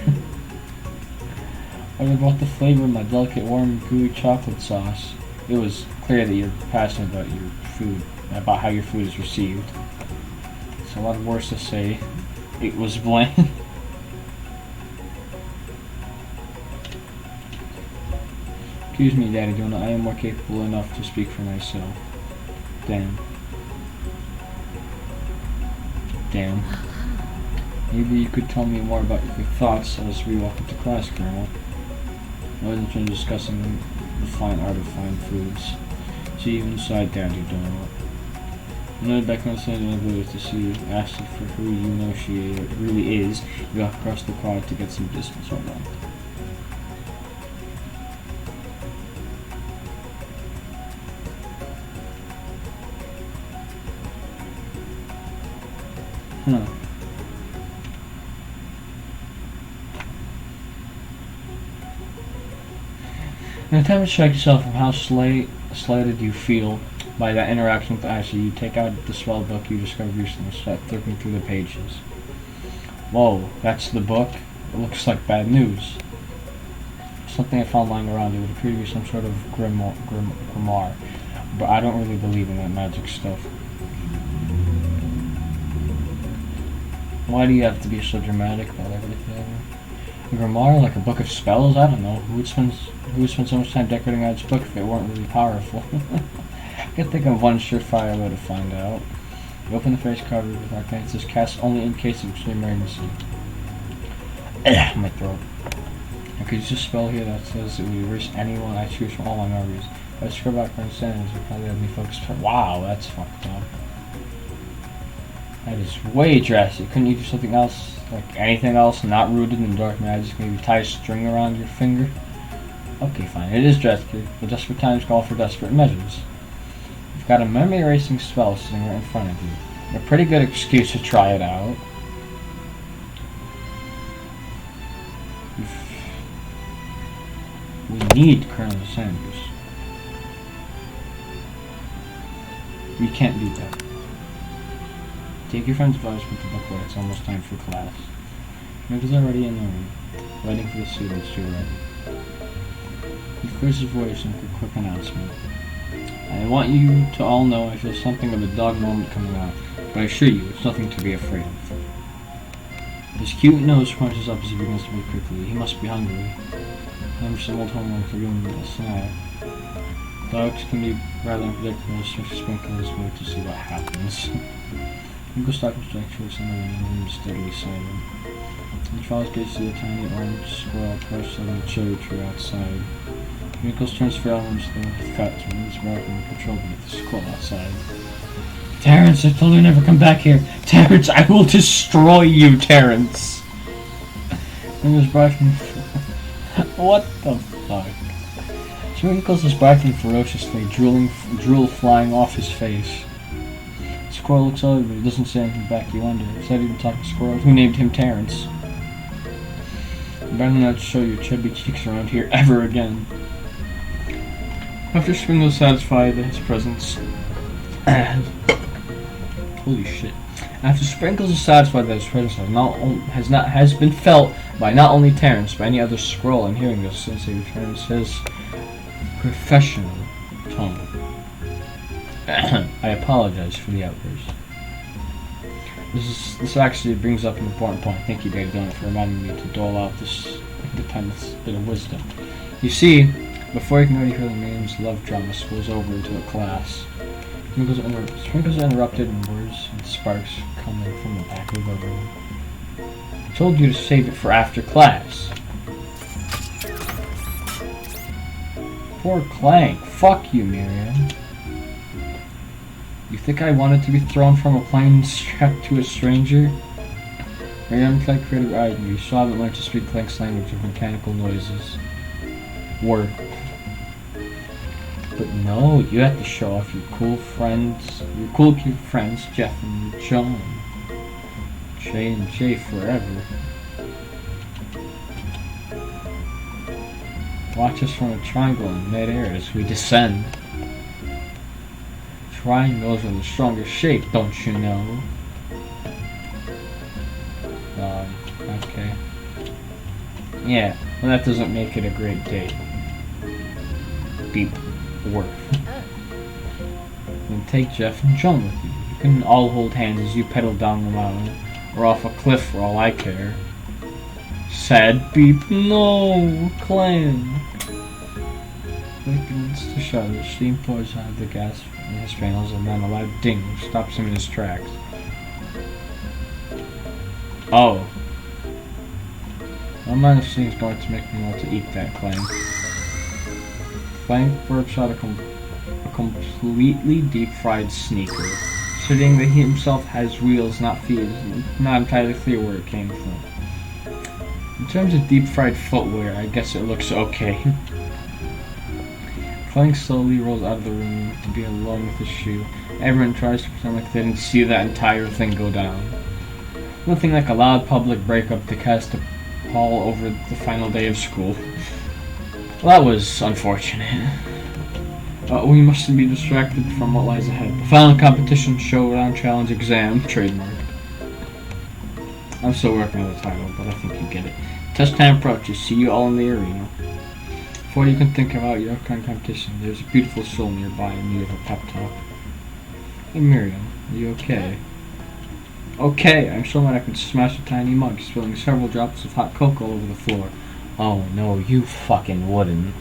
What about the flavor of my delicate, warm, gooey chocolate sauce? It was clear that you're passionate about your food, about how your food is received. It's a lot worse to say. It was bland. Excuse me, Daddy Donut. I am more capable enough to speak for myself. Damn. Damn. Maybe you could tell me more about your thoughts as we walk into class, Colonel. I wasn't trying to discussing the fine art of fine foods. See you inside, Daddy Donut. Another background saying ability to see asked for who you know she really is. You walk across the quad to get some distance. Hold on. Huh. In an attempt to check yourself from how slighted you feel by that interaction with Ashley, you take out the swell book you discovered recently and start flipping through the pages. Whoa, that's the book? It looks like bad news. Something I found lying around. It would appear to be some sort of grimoire, but I don't really believe in that magic stuff. Why do you have to be so dramatic about everything? A grimoire, like a book of spells? I don't know. Who would spend so much time decorating out its book if it weren't really powerful? I can think of one surefire way to find out. You open the face cover with arcane. It says cast only in case of extreme emergency. My throat. I could use a spell here that says it will erase anyone I choose from all my memories. If I scrub out current standards, it probably have me focused. Wow, that's fucked up. That is way drastic. Couldn't you do something else? Like anything else not rooted in dark magic? Maybe tie a string around your finger? Okay, fine. It is drastic, but desperate times call for desperate measures. You've got a memory erasing spell sitting right in front of you. A pretty good excuse to try it out. We need Colonel Sanders. We can't do that. Take your friend's advice with the book away. It's almost time for class. Meg's already in the room, waiting for the students to arrive. He clears his voice and a quick announcement. I want you to all know I feel something of a dog moment coming on, but I assure you it's nothing to be afraid of. His cute nose crunches up as he begins to move quickly. He must be hungry. Remember some old homework for giving him a snack. Dogs can be rather unpredictable, so Sprinkle his mood to see what happens. Sprinkle stock conjectures and the room is steadily silent. He follows gaze to the tiny orange squirrel perched on the cherry tree outside. Sprinkles turns feral and the cuts when he's barking patrol beneath the squirrel outside. Terrence, I told you never come back here. Terrence, I will destroy you, Terrence. And he was barking. What the fuck? Sprinkles is barking ferociously, drool flying off his face. The squirrel looks over, but he doesn't say anything back. You wonder, is that even talking squirrel? Who named him Terrence? You better not show your chubby cheeks around here ever again. After Sprinkle is satisfied that his presence... Holy shit. After Sprinkles is satisfied that his presence has been felt by not only Terrence, but any other squirrel, and hearing this, since he returns his professional tone. I apologize for the outburst. This actually brings up an important point. Thank you, Dave Donut, for reminding me to dole out this the tiniest bit of wisdom. You see, before you can already hear the Miriam's love drama spills over into a class. Sprinkles interrupted and words and sparks coming from the back of the room. I told you to save it for after class. Poor Clank. Fuck you, Miriam. You think I wanted to be thrown from a plane and strapped to a stranger? Miriam Clank created eyed me. You still haven't learned to speak Clank's language of mechanical noises. Word. But no, you have to show off your cool cute friends, Jeff and John. J and J forever. Watch us from a triangle in mid-air as we descend. Triangles are the strongest shape, don't you know? Okay. Yeah, well that doesn't make it a great date. Beep. Work. Then take Jeff and John with you. You can all hold hands as you pedal down the mountain, or off a cliff for all I care. Sad beep. No, Clan. Begins to shudder. Steam pours out of the gas in his panels, and then a loud ding stops him in his tracks. Oh. One man of things going to make me want to eat that Clan. Clank burps out a completely deep-fried sneaker, stating that he himself has wheels, not feet. It's not entirely clear where it came from. In terms of deep-fried footwear, I guess it looks okay. Clank slowly rolls out of the room to be alone with his shoe. Everyone tries to pretend like they didn't see that entire thing go down. Nothing like a loud public breakup to cast a pall over the final day of school. Well, that was unfortunate. We mustn't be distracted from what lies ahead. The final competition, showdown, challenge, exam, trademark. I'm still working on the title, but I think you get it. Test time approaches. See you all in the arena. Before you can think about your upcoming competition, there's a beautiful soul nearby in need of a pep talk. Hey Miriam, are you okay? Okay, I'm so mad I could smash a tiny mug, spilling several drops of hot cocoa all over the floor. Oh no, you fucking wouldn't.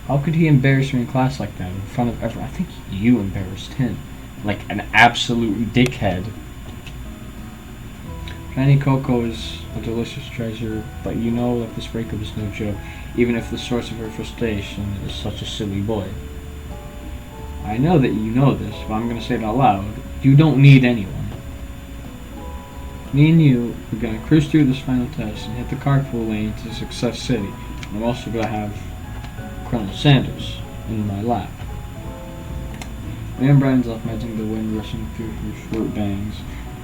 How could he embarrass me in class like that in front of everyone? I think you embarrassed him. Like an absolute dickhead. Tiny cocoa is a delicious treasure, but you know that this breakup is no joke, even if the source of her frustration is such a silly boy. I know that you know this, but I'm gonna say it out loud. You don't need anyone. Me and you are going to cruise through this final test and hit the carpool lane to Success City. And I'm also going to have Colonel Sanders in my lap. Miriam brightens up, imagining the wind rushing through her short bangs.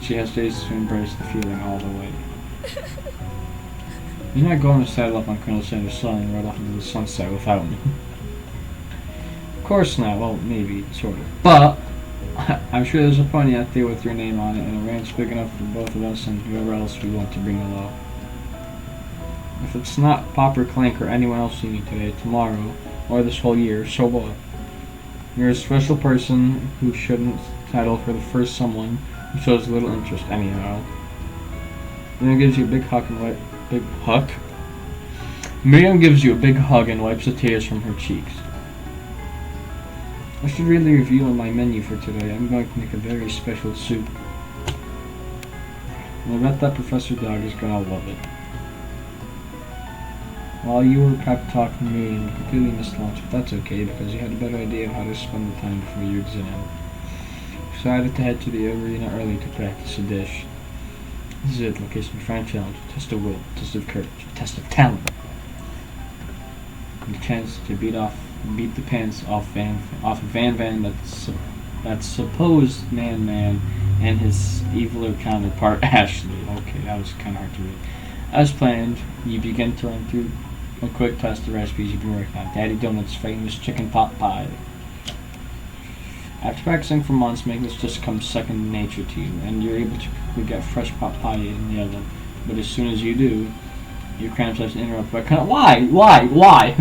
She hesitates to embrace the feeling all the way. You're not going to saddle up on Colonel Sanders' son and ride off into the sunset without me. Of course not. Well, maybe, sort of. But I'm sure there's a pony out there with your name on it and a ranch big enough for both of us and whoever else we want to bring along. If it's not Pop or Clank or anyone else you meet today, tomorrow, or this whole year, so what? You're a special person who shouldn't settle for the first someone who shows little interest anyhow. Miriam gives you a big hug and Miriam gives you a big hug and wipes the tears from her cheeks. I should really review on my menu for today. I'm going to make a very special soup. And I bet that Professor Dog is gonna love it. While you were pep talking me and completely missed lunch, but that's okay because you had a better idea of how to spend the time before your exam. Decided to head to the arena early to practice a dish. This is it, location of Fine Challenge, test of will, test of courage, test of talent. And a chance to beat the pants off Van that's supposed Man and his eviler counterpart Ashley. Okay, that was kind of hard to read. As planned, you begin to run through a quick test of recipes you've been working on. Daddy Donut's famous chicken pot pie. After practicing for months, making this just comes second nature to you, and you're able to quickly get fresh pot pie in the oven. But as soon as you do, your cramp starts to interrupt by why?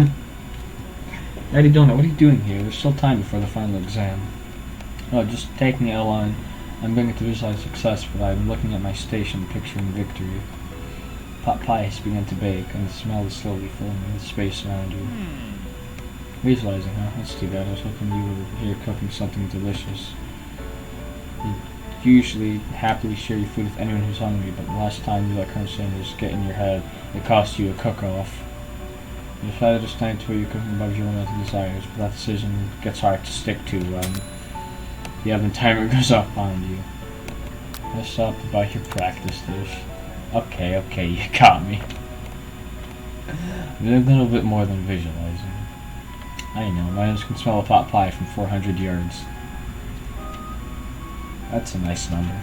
Daddy Donut, what are you doing here? There's still time before the final exam. Oh, just take me alone. I'm beginning to visualize success, but I'm looking at my station, picturing victory. pot pie has begun to bake, and the smell is slowly filling the space around you. Visualizing, huh? That's too bad. I was hoping you were here cooking something delicious. You usually happily share your food with anyone who's hungry, but the last time you let Colonel Sanders get in your head, it cost you a cook-off. You decided to stand to where you're cooking above your own desires, but that decision gets hard to stick to when the oven timer goes up on you. Let's stop about your practice dish. Okay, you got me. A little bit more than visualizing. I know, my nose can smell a pot pie from 400 yards. That's a nice number.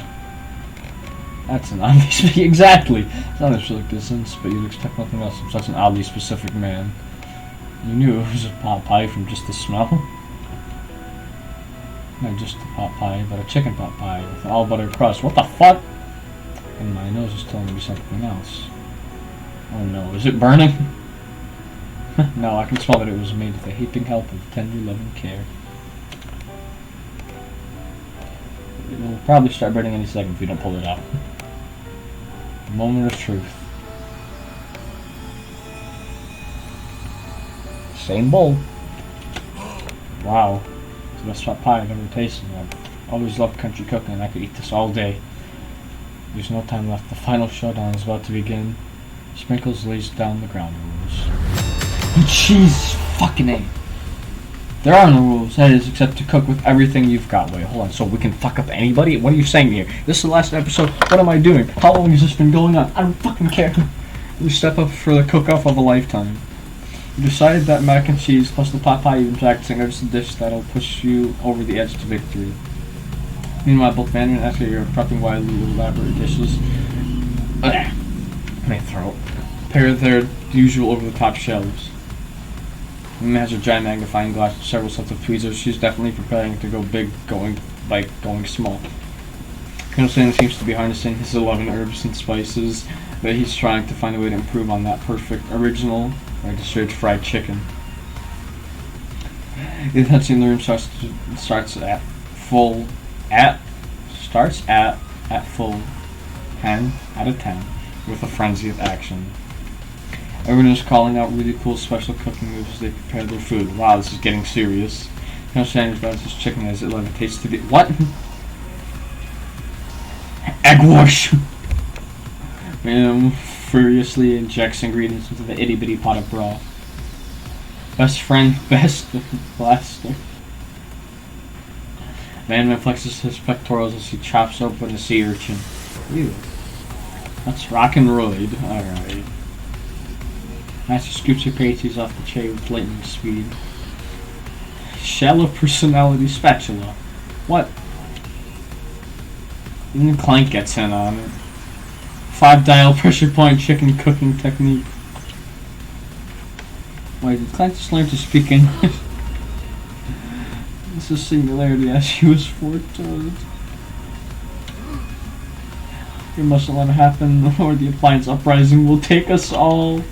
That's an oddly specific. Exactly! It's not a specific distance, but you'd expect nothing else from such an oddly specific man. You knew it was a pot pie from just the smell. Not just a pot pie, but a chicken pot pie with an all butter crust. What the fuck? And my nose is telling me something else. Oh no, is it burning? No, I can smell that it was made with a heaping help of tender loving care. It will probably start burning any second if you don't pull it out. Moment of truth. Same bowl. Wow. It's the best pot pie I've ever tasted. I've always loved country cooking and I could eat this all day. There's no time left. The final showdown is about to begin. Sprinkles lays down the ground rules. Jeez fucking A. There are no rules, that is, except to cook with everything you've got. Wait, hold on, so we can fuck up anybody? What are you saying here? This is the last episode? What am I doing? How long has this been going on? I don't fucking care. You step up for the cook-off of a lifetime. You decided that mac and cheese plus the pot pie you've been practicing are just a dish that'll push you over the edge to victory. Meanwhile, both Mandarin and Esther are prepping wildly elaborate dishes. My throat. Pair their usual over-the-top shelves. Mim has a giant magnifying glass with several sets of tweezers. She's definitely preparing to go big, going small. Colonel Sanders seems to be harnessing his 11 herbs and spices, but he's trying to find a way to improve on that perfect original, registered fried chicken. The intensity in the room starts at full 10 out of 10 with a frenzy of action. Everyone is calling out really cool special cooking moves as they prepare their food. Wow, this is getting serious. Colonel Sanders grabs his chicken as it levitates to the— What? Egg wash! Furiously injects ingredients into the itty-bitty pot of broth. Best friend, best blaster. Man flexes his pectorals as he chops open a sea urchin. Ew. That's rock and roid. Alright. Master scoops her pasties off the tray with lightning speed. Shallow personality spatula. What? Even Clank gets in on it. 5-dial pressure point chicken cooking technique. Wait, did Clank just learn to speak English? This is singularity as she was foretold. We mustn't let it happen, or the appliance uprising will take us all.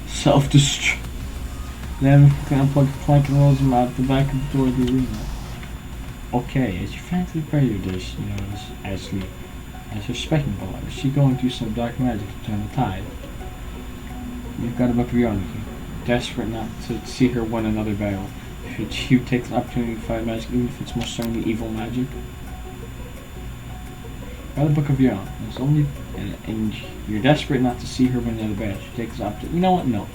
Self-destruct. Then we can unplug the plank and rolls him out the back of the door of the arena. Okay, as you frantically prepare your dish, you know, as you're speculating, is she going to do some dark magic to turn the tide? You've got a book of your own with you. Desperate not to see her win another battle, should you take the opportunity to fight magic, even if it's most certainly evil magic? Got a book of your own. It's only, and you're desperate not to see her win another battle. She takes the opportunity. You know what? No.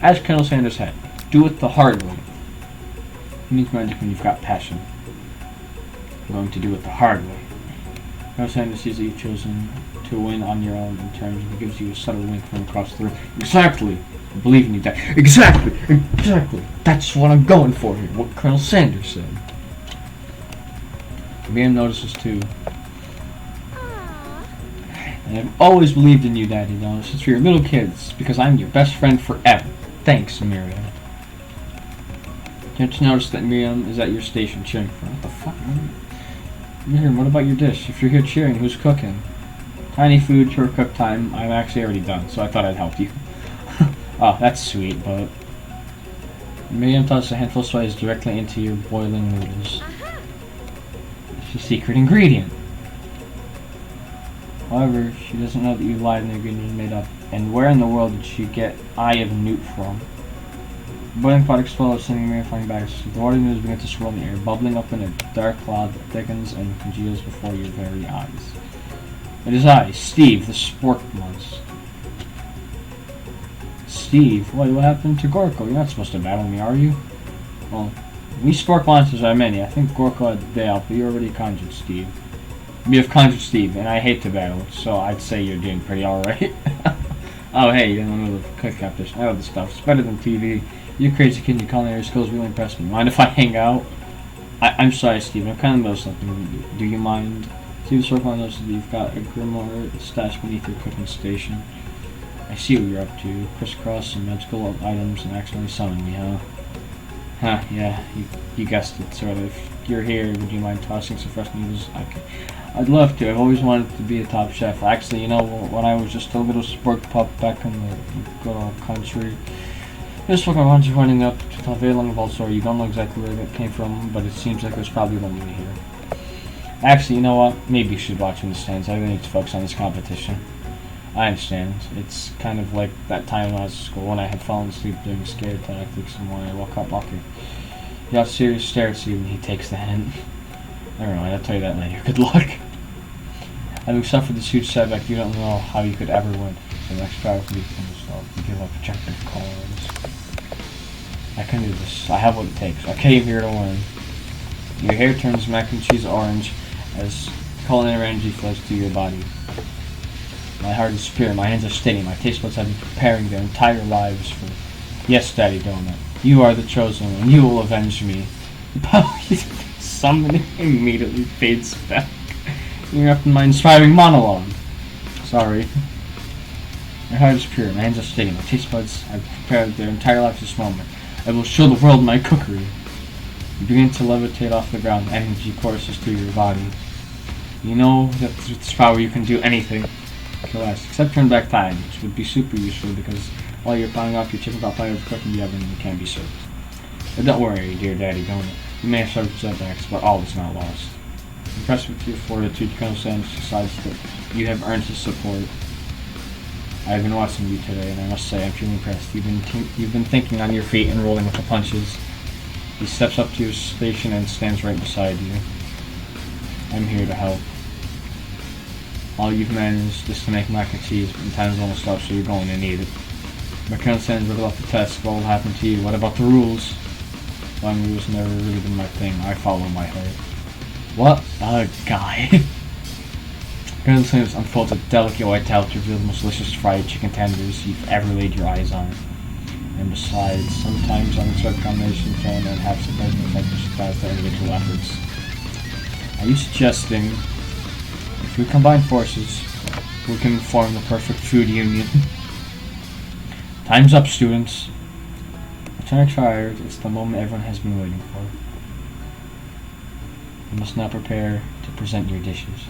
As Colonel Sanders had, do it the hard way. It means magic when you've got passion. I'm going to do it the hard way. Colonel Sanders sees that you've chosen to win on your own in terms, and he gives you a subtle wink from across the room. Exactly. I believe in you, Dad. Exactly. That's what I'm going for here. What Colonel Sanders said. Miriam notices too. And I've always believed in you, Daddy, though, since we were little kids, because I'm your best friend forever. Thanks, Miriam. You have to notice that Miriam is at your station cheering for her. What the fuck? Miriam, what about your dish? If you're here cheering, who's cooking? Tiny food, short cook time. I'm actually already done, so I thought I'd help you. Oh, that's sweet, but... Miriam tosses a handful of spices directly into your boiling noodles. It's the secret ingredient. However, she doesn't know that you lied and the agreement was made up. And where in the world did she get Eye of Newt from? The boiling pot explodes, sending mere flying back. The water news begins to swirl in the air, bubbling up in a dark cloud that thickens and congeals before your very eyes. It is I, Steve, the Spork Monster. Steve, what happened to Gorko? You're not supposed to battle me, are you? Well, we Spork Monsters are many. I think Gorko had the day off, but you already conjured Steve. You have conjured Steve, and I hate to battle, so I'd say you're doing pretty alright. Oh, hey, you're in the middle of a quick competition. I know this stuff. It's better than TV. You crazy kid, your culinary skills really impress me. Mind if I hang out? I'm sorry, Steve. I'm kind of know something. Do you mind? Steve Circle notices that you've got a grimoire stashed beneath your cooking station. I see what you're up to. Crisscross some magical items and accidentally summon me, huh? Huh, yeah, you guessed it, sort of. If you're here, would you mind tossing some fresh noodles? I'd love to. I've always wanted to be a top chef. Actually, you know, when I was just a little spork pup back in the good old country, this book I want you running up to tell a very long vault story. You don't know exactly where that came from, but it seems like there's probably one in here. Actually, you know what? Maybe you should watch in the stands. I really need to focus on this competition. I understand. It's kind of like that time when I was at school when I had fallen asleep doing scared tactics and when I woke up walking. You have a serious stare at Steve and he takes the hint. Never mind, I'll tell you that later. Good luck. Having suffered this huge setback, you don't know how you could ever win. The next battle can be from yourself. You give up objective cards. I can do this. I have what it takes. I came here to win. Your hair turns mac and cheese orange as culinary energy flows through your body. My heart is pure. My hands are steady. My taste buds have been preparing their entire lives for... Yes, Daddy Donut. You are the chosen one. You will avenge me. Summoning immediately fades back. You're up in my inspiring monologue. Sorry. My heart is pure. My hands are steady. My taste buds have prepared their entire life for this moment. I will show the world my cookery. You begin to levitate off the ground. Energy courses through your body. You know that with this power you can do anything. Correct. Except turn back time, which would be super useful because while you're pounding off your chicken pot pie over cooking the oven, you can't be served. But don't worry, dear Daddy Donut. You may have suffered setbacks, but all is not lost. Impressed with your fortitude, Colonel Sanders decides that you have earned his support. I have been watching you today, and I must say I'm truly impressed. You've been thinking on your feet and rolling with the punches. He steps up to your station and stands right beside you. I'm here to help. All you've managed is to make mac and cheese, but time's almost up, so you're going to need it. Colonel Sanders riddle off the test. What will happen to you? What about the rules? Long rules never really been my thing. I follow my heart. What a guy. Colonel Sanders unfolds a delicate white tablet to reveal the most delicious fried chicken tenders you've ever laid your eyes on. And besides, sometimes unexpected combinations can and have surprising effects to surprise their individual efforts. Are you suggesting if we combine forces, we can form the perfect food union? Time's up, students. Return expired. It's the moment everyone has been waiting for. You must now prepare to present your dishes.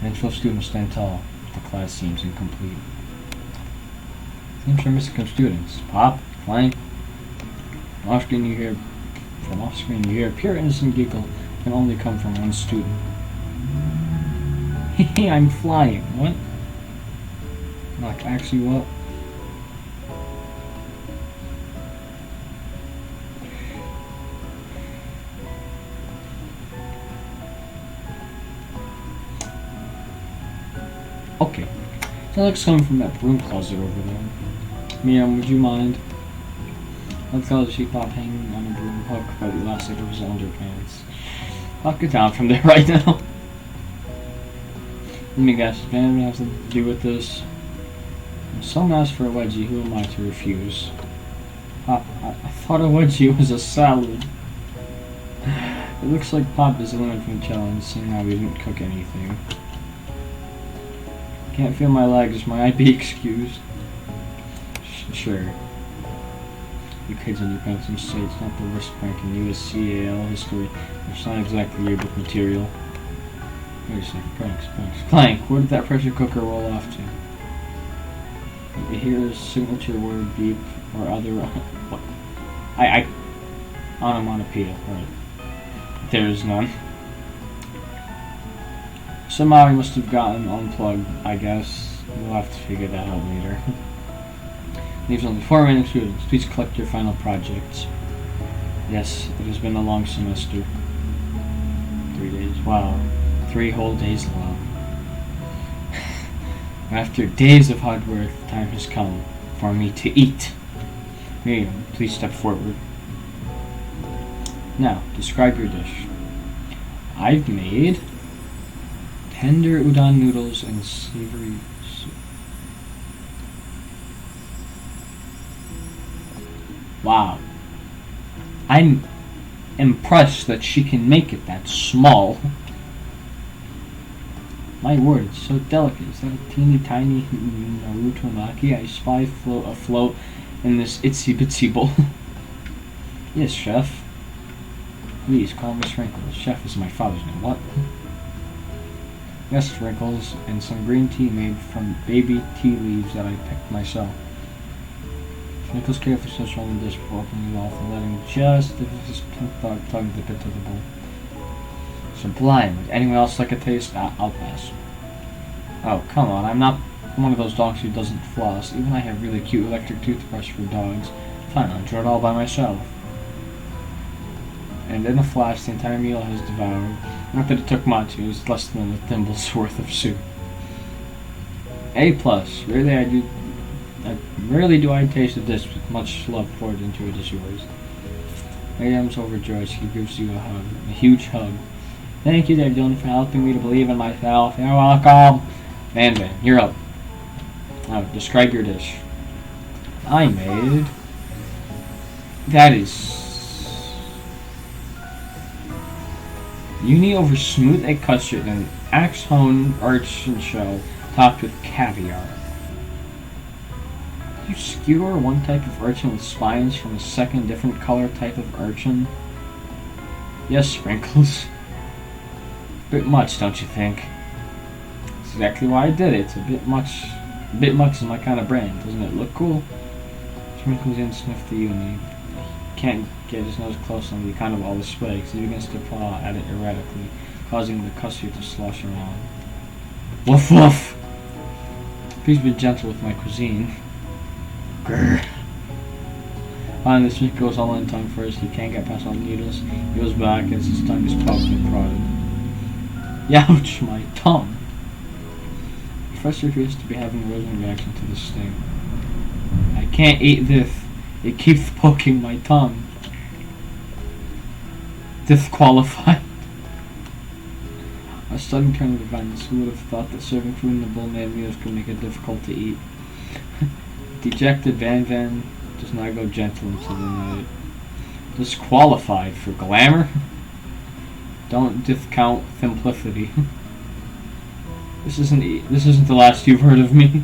And 12 students stand tall. The class seems incomplete. Seems we're missing some students. Pop, Flank. From off-screen you hear a pure innocent giggle can only come from one student. Hey, I'm flying. What? Like, actually, what? Okay. Sounds like it's coming from that broom closet over there. Miriam, would you mind? What color is she pop hanging on a broom hook by the elastic of his underpants? I'll get down from there right now. Let me guess, does anything have to do with this? If someone asks for a wedgie, who am I to refuse? Pop, I thought a wedgie was a salad. It looks like Pop is eliminated from the challenge, seeing how we didn't cook anything. Can't feel my legs, might I be excused? Sure. You kids on your pants and say it's not the worst prank in USCAL history. It's not exactly yearbook material. Wait a second, pranks. Clank, where did that pressure cooker roll off to? You hear a signature word beep or other... What? Onomatopoeia, right. There is none. Somehow he must have gotten unplugged, I guess. We'll have to figure that out later. Leaves only 4 remaining students. Please collect your final projects. Yes, it has been a long semester. 3 days. Wow. 3 whole days long. After days of hard work, the time has come for me to eat. Miriam, please step forward. Now, describe your dish. I've made tender udon noodles and savory soup. Wow. I'm impressed that she can make it that small. My word, it's so delicate. Is that a teeny tiny Naruto Maki I spy afloat in this itsy bitsy bowl? Yes, chef. Please call me Wrinkles. Chef is my father's name. What? Yes, Wrinkles, and some green tea made from baby tea leaves that I picked myself. Wrinkles carefully switched on the dish before opening it off and letting just his pink dog tug dip into the bowl. Sublime. Would anyone else like a taste? I'll pass. Oh, come on. I'm not one of those dogs who doesn't floss. Even I have really cute electric toothbrush for dogs. Fine, I'll enjoy it all by myself. And in a flash, the entire meal has devoured. Not that it took much. It was less than a thimble's worth of soup. A+. Rarely do I taste a dish with much love poured into it as yours. Miriam's overjoyed. She gives you a hug. A huge hug. Thank you, Dylan, for helping me to believe in myself. You're welcome. Van, you're up. Now, describe your dish. I made... That is... Uni over smooth egg custard and axe-honed urchin shell topped with caviar. You skewer one type of urchin with spines from a second different color type of urchin? Yes, Sprinkles. Bit much, don't you think? That's exactly why I did it. It's a bit much. A bit much is my kind of brand. Doesn't it look cool? Sprinkles in sniffed the uni. He can't get his nose close on the kind of all display because he begins to paw at it erratically, causing the custard to slosh around. Woof woof! Please be gentle with my cuisine. Grr. Finally, the snake goes all in tongue first. He can't get past all the needles. He goes back as his tongue is poked and prodded. Youch, my tongue! The professor appears to be having a rosy reaction to this sting. I can't eat this. It keeps poking my tongue. Disqualified. A sudden turn of events. Who would have thought that serving food in a bowl made of meals could make it difficult to eat? Dejected Van does not go gentle into the night. Disqualified for glamour? Don't discount simplicity. This isn't the last you've heard of me.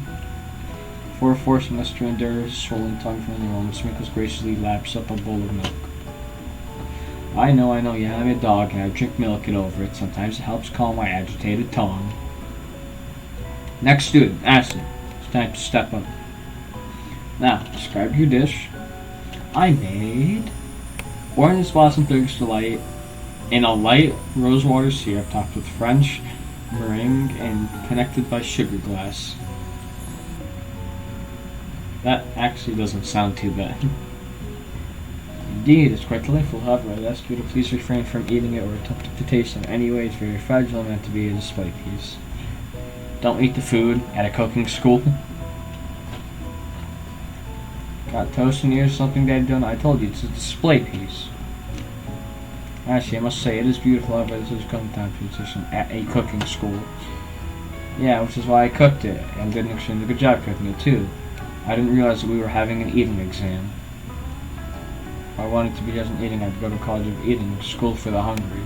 For a 4th semester endures, swollen tongue from the moment, Sprinkles graciously laps up a bowl of milk. I know, yeah, I'm a dog and I drink milk and over it. Sometimes it helps calm my agitated tongue. Next student, Ashley. It's time to step up. Now, describe your dish. I made orange blossom figures delight in a light rosewater syrup topped with French meringue and connected by sugar glass. That actually doesn't sound too bad. Indeed, it's quite delightful. However, I'd ask you to please refrain from eating it or attempting to taste it in any way. It's very fragile and meant to be a display piece. Don't eat the food at a cooking school. Got toast in here or something that I've done? I told you, it's a display piece. Actually, I must say, it is beautiful, however, this is cooking competition at a cooking school. Yeah, which is why I cooked it, and did an extremely good job cooking it, too. I didn't realize that we were having an eating exam. If I wanted to be just eating, I'd go to College of Eating, school for the hungry. ...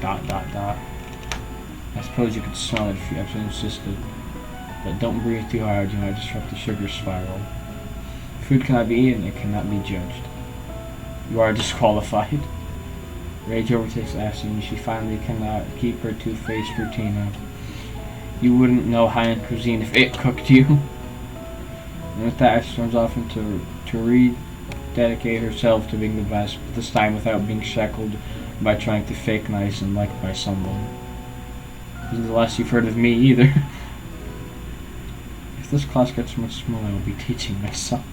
I suppose you could smell it if you absolutely insisted. But don't breathe too hard, you might disrupt the sugar spiral. Food cannot be eaten, it cannot be judged. You are disqualified. Rage overtakes Ashley and she finally cannot keep her two-faced routine up. You wouldn't know high-end cuisine if it cooked you. And with that, Ashley storms off to rededicate herself to being the best, but this time without being shackled by trying to fake nice and liked by someone. Isn't the last you've heard of me either. If this class gets much smaller, I will be teaching myself.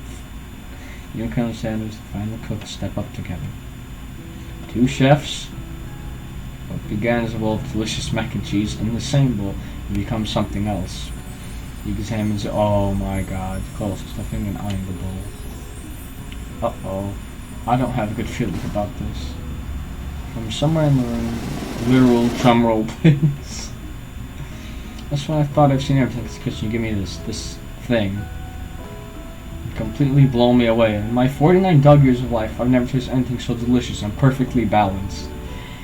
You and Colonel Sanders, the final cook, step up together. 2 chefs. What began as a bowl of delicious mac and cheese in the same bowl will become something else. He examines it. Oh my god. Close stuffing and eyeing the bowl. Uh-oh. I don't have a good feeling about this. From somewhere in the room, literal drumroll please. That's when I thought I've seen everything in this kitchen. You give me this thing. It completely blown me away. In my 49 dog years of life, I've never tasted anything so delicious and perfectly balanced.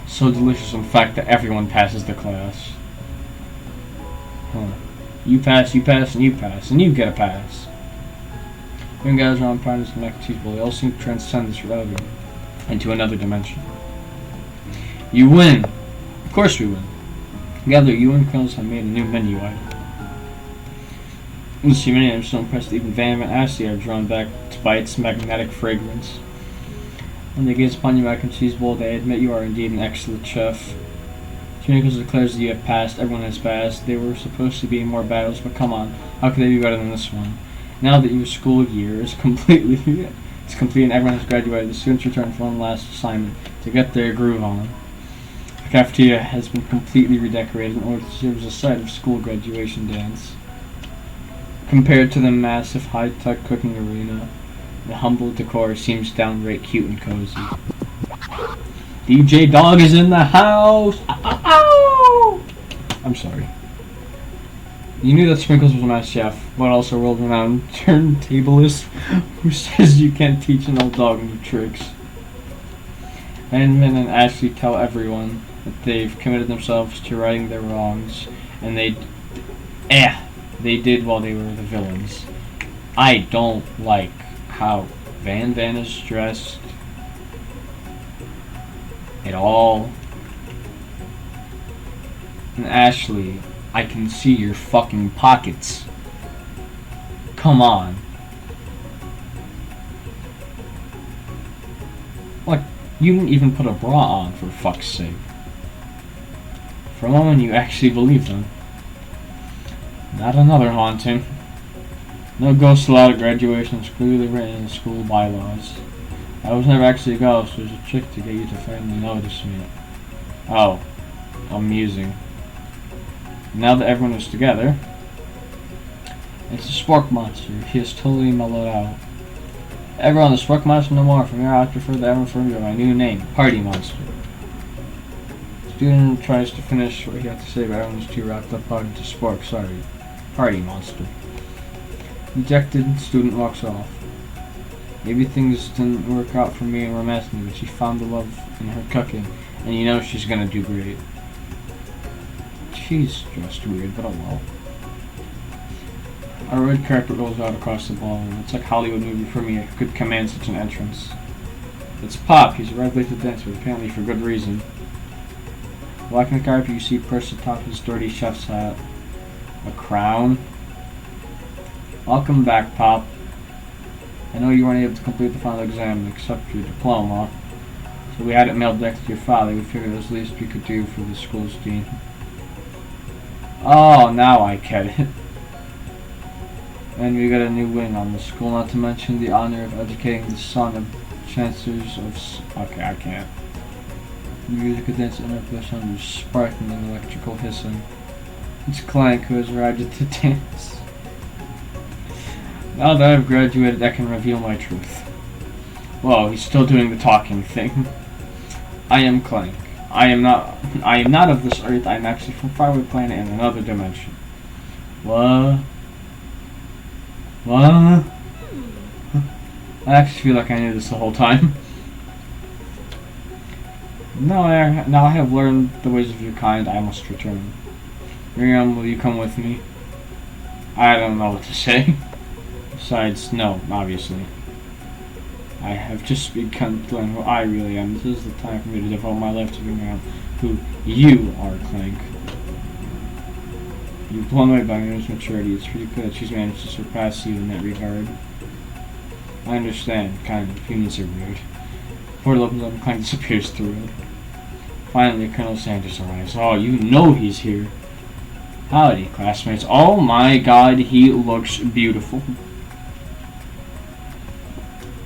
So delicious, in fact, that everyone passes the class. Huh. You pass, and you pass, and you get a pass. When guys around partners the mac and cheese bowl, they all seem to transcend this reality into another dimension. You win! Of course we win. Together, you and Colonels have made a new menu item. You see many, I'm so impressed that even Van and Ashley are drawn back by its magnetic fragrance. When they gaze upon your mac and cheese bowl, they admit you are indeed an excellent chef. Nichols declares that you have passed, everyone has passed. There were supposed to be more battles, but come on, how could they be better than this one? Now that your school year is complete and everyone has graduated, the students return for one last assignment to get their groove on. The cafeteria has been completely redecorated in order to serve as a site of school graduation dance. Compared to the massive high-tech cooking arena, the humble decor seems downright cute and cozy. DJ Dog is in the house! Ow! I'm sorry. You knew that Sprinkles was a master chef, but also world-renowned turntablist who says you can't teach an old dog new tricks. Edmund and Ashley tell everyone that they've committed themselves to righting their wrongs, and they did while they were the villains. I don't like how Van is dressed at all. And Ashley, I can see your fucking pockets. Come on. Like, you didn't even put a bra on, for fuck's sake. For a moment you actually believed them. Not another haunting. No ghosts allowed at graduation is clearly written in the school bylaws. I was never actually a ghost, it was a trick to get you to finally notice me. Oh. Amusing. Now that everyone is together, it's the Spork Monster. He is totally mellowed out. Everyone, the Spork Monster no more. From here I prefer that everyone refer to my new name, Party Monster. Student tries to finish what he had to say, but everyone is too wrapped up into Spork. Sorry. Party Monster. Dejected, student walks off. Maybe things didn't work out for me and romantically, but she found the love in her cooking, and you know she's gonna do great. She's dressed weird, but oh well. A red carpet rolls out across the ballroom. It's like a Hollywood movie for me. I could command such an entrance. It's Pop. He's arrived late to dance, but apparently for good reason. Walking the carpet, you see perched atop his dirty chef's hat. A crown. Welcome back, Pop. I know you weren't able to complete the final exam and accept your diploma, so we had it mailed back to your father. We figured it was the least we could do for the school's dean. Oh, now I get it. And we got a new wing on the school, not to mention the honor of educating the son of chancellors of... Okay, I can't. The music of dance and interpretation under sparkling and electrical hissing. It's Clank who has arrived to dance. Now that I've graduated, I can reveal my truth. Whoa, he's still doing the talking thing. I am Clank. I am not of this earth. I am actually from a faraway planet in another dimension. What? What? I actually feel like I knew this the whole time. Now I have learned the ways of your kind. I must return. Miriam, will you come with me? I don't know what to say. Besides, no, obviously. I have just begun to learn who I really am. This is the time for me to devote my life to figuring out who you are, Clank. You've blown away by Miriam's maturity. It's pretty clear that she's managed to surpass you in that regard. I understand, kind of. Humans are weird. Portal opens up and Clank disappears through it. Finally, Colonel Sanders arrives. Oh, you know he's here. Howdy, classmates. Oh my god, he looks beautiful.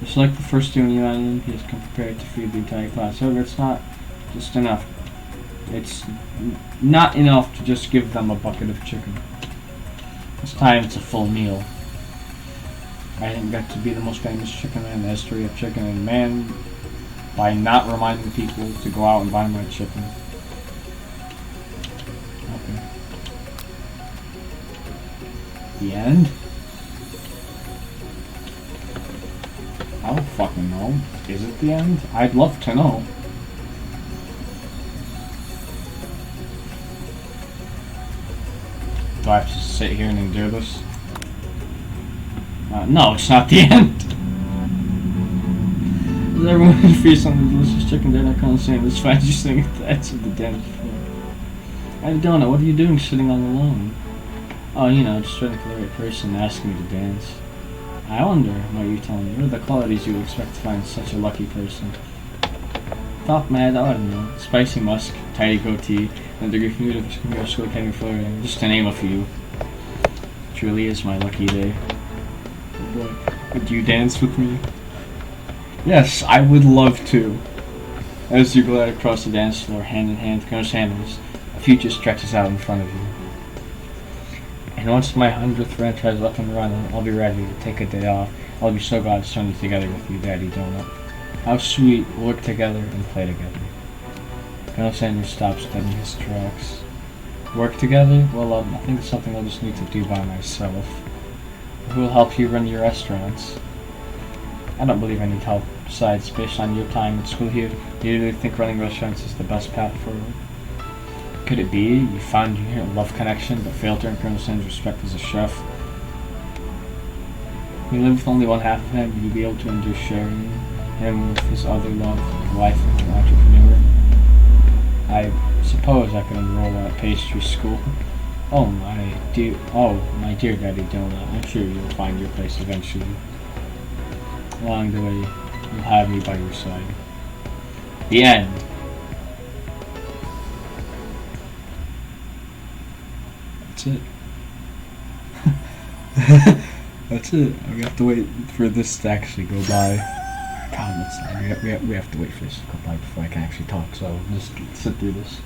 It's like the first year in the island, he has come prepared to feed the entire class. However, it's not just enough. It's not enough to just give them a bucket of chicken. This time it's a full meal. I didn't get to be the most famous chicken man in the history of chicken and man by not reminding people to go out and buy my chicken. Okay. The end? I don't fucking know. Is it the end? I'd love to know. Do I have to sit here and endure this? No, it's not the end. Is everyone who feasts on the delicious chicken dinner kind of saying this fine just sitting at the edge of the dance floor? I don't know. What are you doing sitting all alone? Oh, you know, just waiting for the right person to ask me to dance. I wonder what you're telling me. What are the qualities you would expect to find in such a lucky person? Top man, I don't know. Spicy musk, tidy goatee, and a degree from your school candy flavoring, just to name a few. Truly is my lucky day. Oh boy. Would you dance with me? Yes, I would love to. As you glide across the dance floor, hand in hand, Colonel Sanders, a future stretches out in front of you. And once my 100th franchise is up and running, I'll be ready to take a day off. I'll be so glad to spend it together with you, Daddy Donut. How sweet, we'll work together and play together. Colonel Sanders stops dead in his tracks. Work together? Well, I think it's something I'll just need to do by myself. Who will help you run your restaurants? I don't believe I need help. Besides, based on your time at school here, do you really think running restaurants is the best path forward? Could it be you found your love connection but failed to earn Colonel Sanders' respect as a chef? You live with only one half of him, will you be able to endure sharing him with his other love, a wife and an entrepreneur? I suppose I could enroll at pastry school. Oh my dear Daddy Donut, I'm sure you'll find your place eventually. Along the way, you'll have me by your side. The end. That's it. That's it. We have to wait for this to actually go by. God, we have to wait for this to go by before I can actually talk, so I'll just sit through this.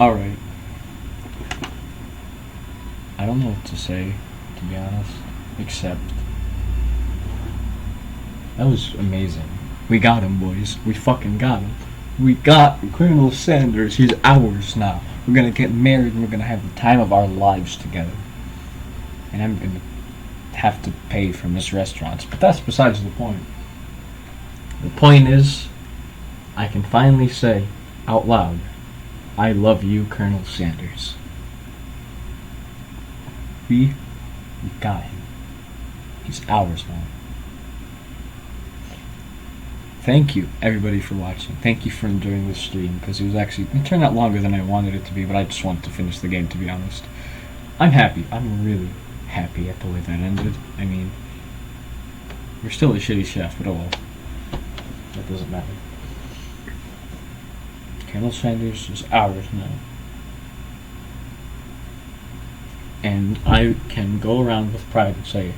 Alright. I don't know what to say, to be honest, except that was amazing. We got him, boys. We fucking got him. We got Colonel Sanders. He's ours now. We're gonna get married and we're gonna have the time of our lives together. And I'm gonna have to pay for Miss Restaurants, but that's besides the point. The point is, I can finally say out loud, I love you, Colonel Sanders. We got him. He's ours now. Thank you, everybody, for watching. Thank you for enjoying this stream, because it turned out longer than I wanted it to be, but I just wanted to finish the game, to be honest. I'm happy. I'm really happy at the way that ended. I mean, you're still a shitty chef, but oh well. That doesn't matter. Colonel Sanders is ours now. And I can go around with pride and say,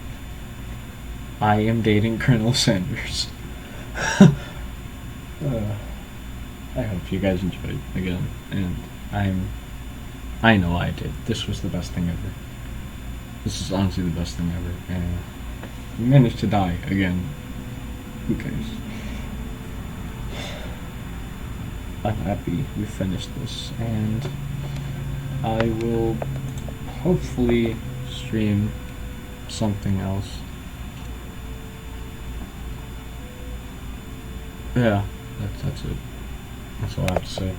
I am dating Colonel Sanders. I hope you guys enjoyed again. And I know I did. This was the best thing ever. This is honestly the best thing ever. And we managed to die again. Who cares? I'm happy we finished this, and I will hopefully stream something else yeah, that's it. That's all I have to say.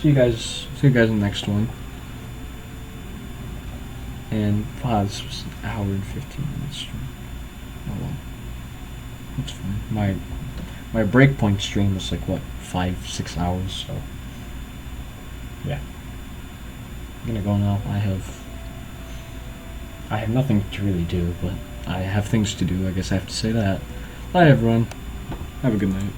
See you guys in the next one. And wow, this was an hour and 15 minutes stream. Oh well. That's fine. My breakpoint stream was like what, 5-6 hours, so yeah. I'm gonna go now. I have nothing to really do, but I have things to do. I guess I have to say that. Bye everyone. Have a good night.